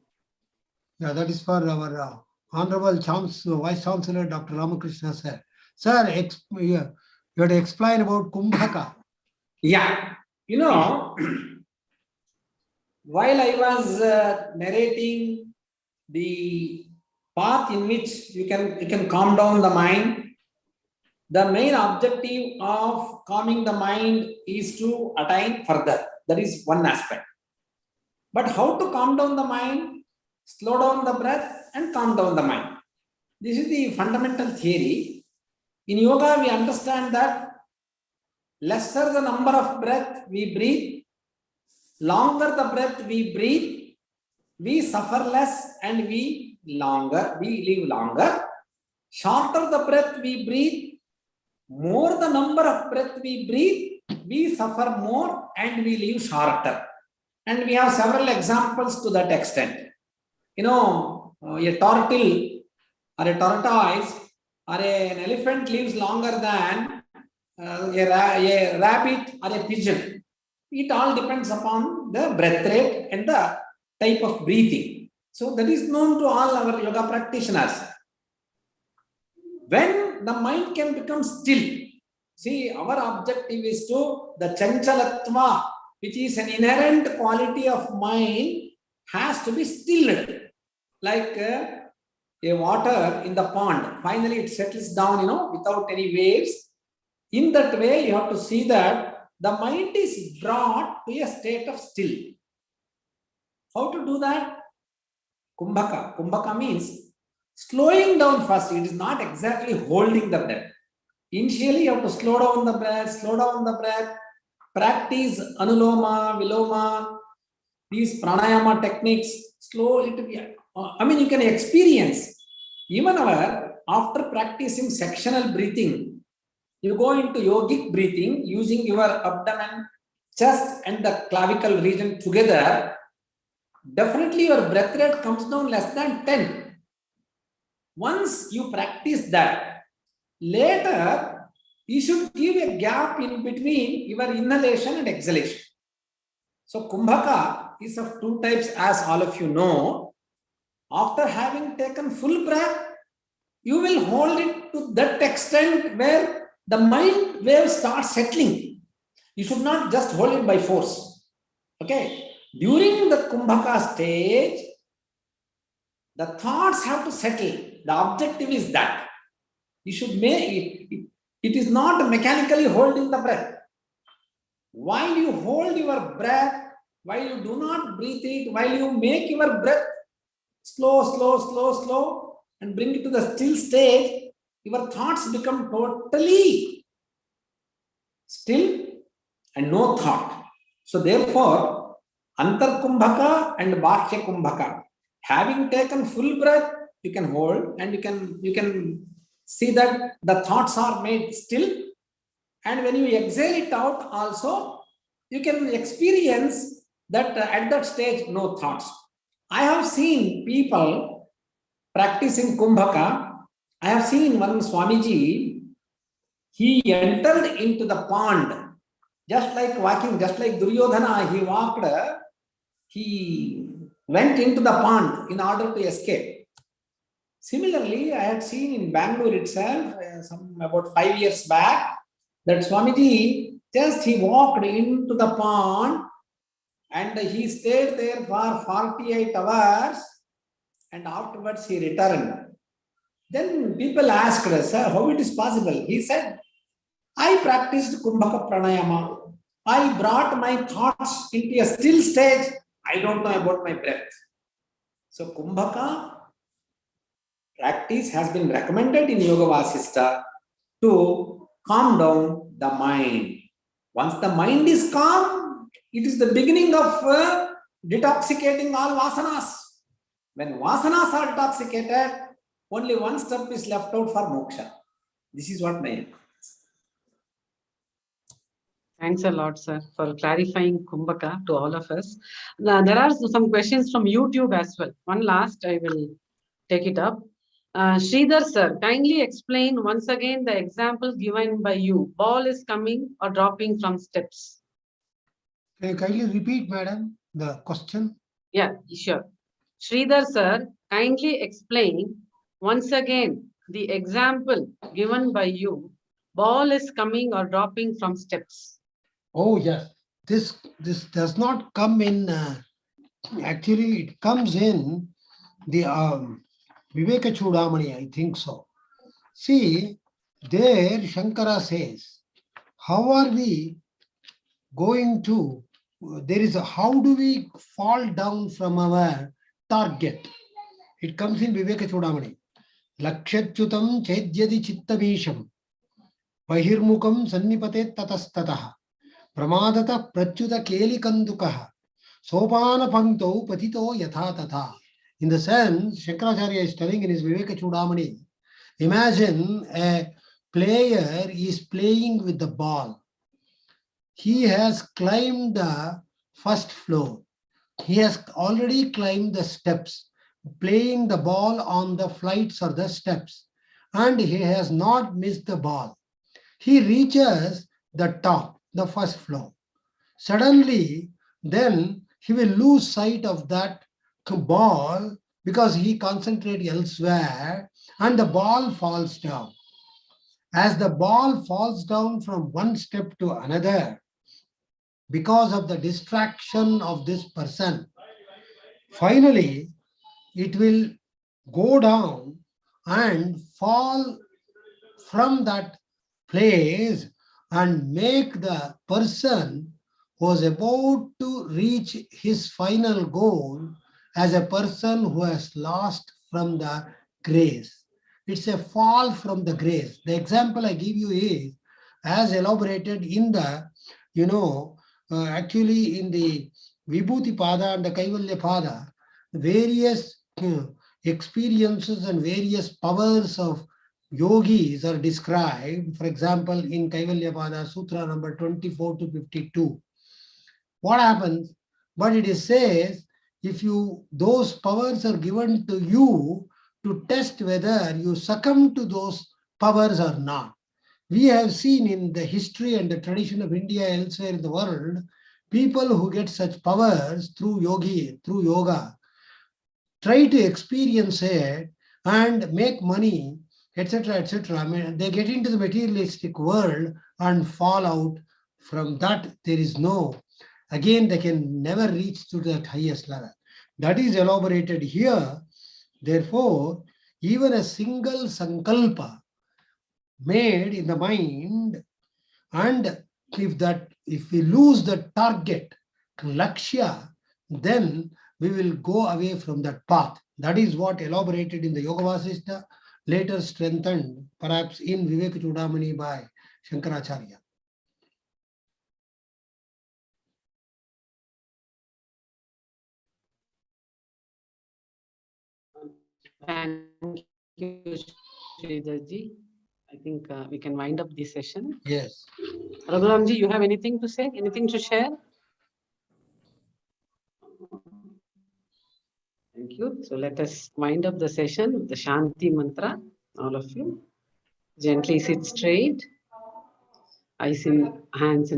Yeah, that is for our Honorable Vice Chancellor Dr. Ramakrishna sir. Sir, you have to explain about Kumbhaka. Yeah, while I was narrating the path in which you can calm down the mind, the main objective of calming the mind is to attain further. That is one aspect. But how to calm down the mind? Slow down the breath and calm down the mind. This is the fundamental theory. In yoga, we understand that lesser the number of breath we breathe, longer the breath we breathe, we suffer less and we live longer. Shorter the breath we breathe, more the number of breath we breathe, we suffer more and we live shorter. And we have several examples to that extent. A turtle or a tortoise or an elephant lives longer than a rabbit or a pigeon. It all depends upon the breath rate and the type of breathing. So that is known to all our yoga practitioners. When the mind can become still, see, our objective is to the chanchalatva, which is an inherent quality of mind, has to be stilled. Like a water in the pond, finally it settles down, without any waves. In that way, you have to see that the mind is brought to a state of still. How to do that? Kumbhaka. Kumbhaka means slowing down first. It is not exactly holding the breath. Initially, you have to slow down the breath, practice anuloma, viloma, these pranayama techniques, slow it. You can experience, even after practicing sectional breathing, you go into yogic breathing using your abdomen, chest and the clavicle region together, definitely your breath rate comes down less than 10. Once you practice that, later you should give a gap in between your inhalation and exhalation. So Kumbhaka is of two types, as all of you know. After having taken full breath, you will hold it to that extent where the mind wave starts settling. You should not just hold it by force. Okay. During the Kumbhaka stage, the thoughts have to settle. The objective is that you should make it. It is not mechanically holding the breath. While you hold your breath, while you do not breathe it, while you make your breath slow, and bring it to the still stage, your thoughts become totally still and no thought. So therefore, Antar Kumbhaka and Bahya Kumbhaka. Having taken full breath, you can hold and you can see that the thoughts are made still. And when you exhale it out also, you can experience that at that stage, no thoughts. I have seen people practicing Kumbhaka. I have seen one Swamiji, he entered into the pond, just like walking, just like Duryodhana, he walked, he went into the pond in order to escape. Similarly, I had seen in Bangalore itself, about 5 years back, that Swamiji, just he walked into the pond and he stayed there for 48 hours and afterwards he returned. Then people asked us, sir, how it is possible? He said, I practiced Kumbhaka Pranayama. I brought my thoughts into a still stage. I don't know about my breath. So Kumbhaka practice has been recommended in Yoga VAsishta to calm down the mind. Once the mind is calm, it is the beginning of detoxicating all vasanas. When vasanas are detoxicated, only one step is left out for moksha. This is what my. Thanks a lot, sir, for clarifying Kumbhaka to all of us. Now, there are some questions from YouTube as well. One last, I will take it up. Sreedhar sir, kindly explain once again the example given by you. Ball is coming or dropping from steps. Can you kindly repeat, madam, the question? Yeah, sure. Sreedhar sir, kindly explain once again the example given by you. Ball is coming or dropping from steps. Oh, yes. This does not come in, actually it comes in the Viveka Chudamani, I think so. See, there Shankara says, how are we going to, there is a, how do we fall down from our target? It comes in Viveka Chudamani. Lakshachutam chedyadi chittabhisham bahirmukam sannipate tatastataha pramadata prachuta kelikandukaha sopana pankto patito yatha tatha. In the sense, Shankaracharya is telling in his Viveka Chudamani, imagine a player is playing with the ball. He has climbed the first floor. He has already climbed the steps, playing the ball on the flights or the steps, and he has not missed the ball. He reaches the top, the first floor. Suddenly, then he will lose sight of that ball because he concentrates elsewhere and the ball falls down. As the ball falls down from one step to another, because of the distraction of this person, finally it will go down and fall from that place and make the person who was about to reach his final goal as a person who has lost from the grace. It's a fall from the grace. The example I give you is as elaborated in the, actually in the Vibhuti Pada and the Kaivalya Pada, various experiences and various powers of yogis are described. For example, in Kaivalya Pada, Sutra number 24 to 52. What happens? But it is says, if those powers are given to you to test whether you succumb to those powers or not. We have seen in the history and the tradition of India elsewhere in the world, people who get such powers through yoga, try to experience it and make money, etc., etc. I mean, they get into the materialistic world and fall out. From that, there is no, again, they can never reach to that highest level. That is elaborated here. Therefore, even a single sankalpa made in the mind, and if we lose the target, lakshya, then we will go away from that path. That is what elaborated in the Yoga VAsishta, later strengthened perhaps in Vivek Chudamani by Shankaracharya. Thank you, Sridharji. I think we can wind up the session. Yes. Raghuramji, you have anything to say? Anything to share? Thank you. So let us wind up the session with the Shanti Mantra. All of you. Gently sit straight. Hands in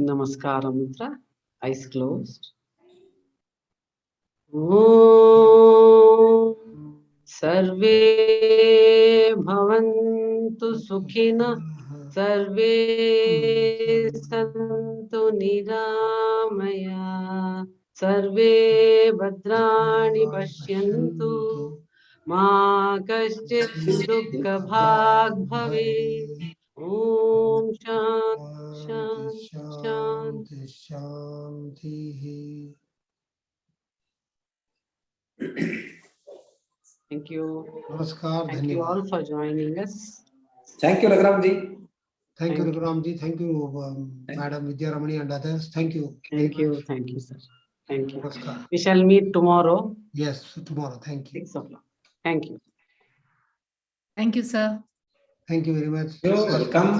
Namaskara Mudra. Eyes closed. Om Sarve Bhavantu Sukhina. Sarve Santu Niramaya. Sarve Bhadrani Pashyantu. Ma Kaschit Dukkha Bhag Bhave. Om Shanti Shanti Shanti. Thank you. Namaskar. Thank you Dhanyavad. all for joining us. Thank you, Raghuramji. Thank you, Thank you. Raghuramji. Thank you, Madam Vidya Ramani and others. Thank you. Thank you. Thank you, sir. Thank you. Namaskar. We shall meet tomorrow, Yes, tomorrow. Thank you. 6 o'clock. Thank you. Thank you, sir. Thank you very much. Welcome.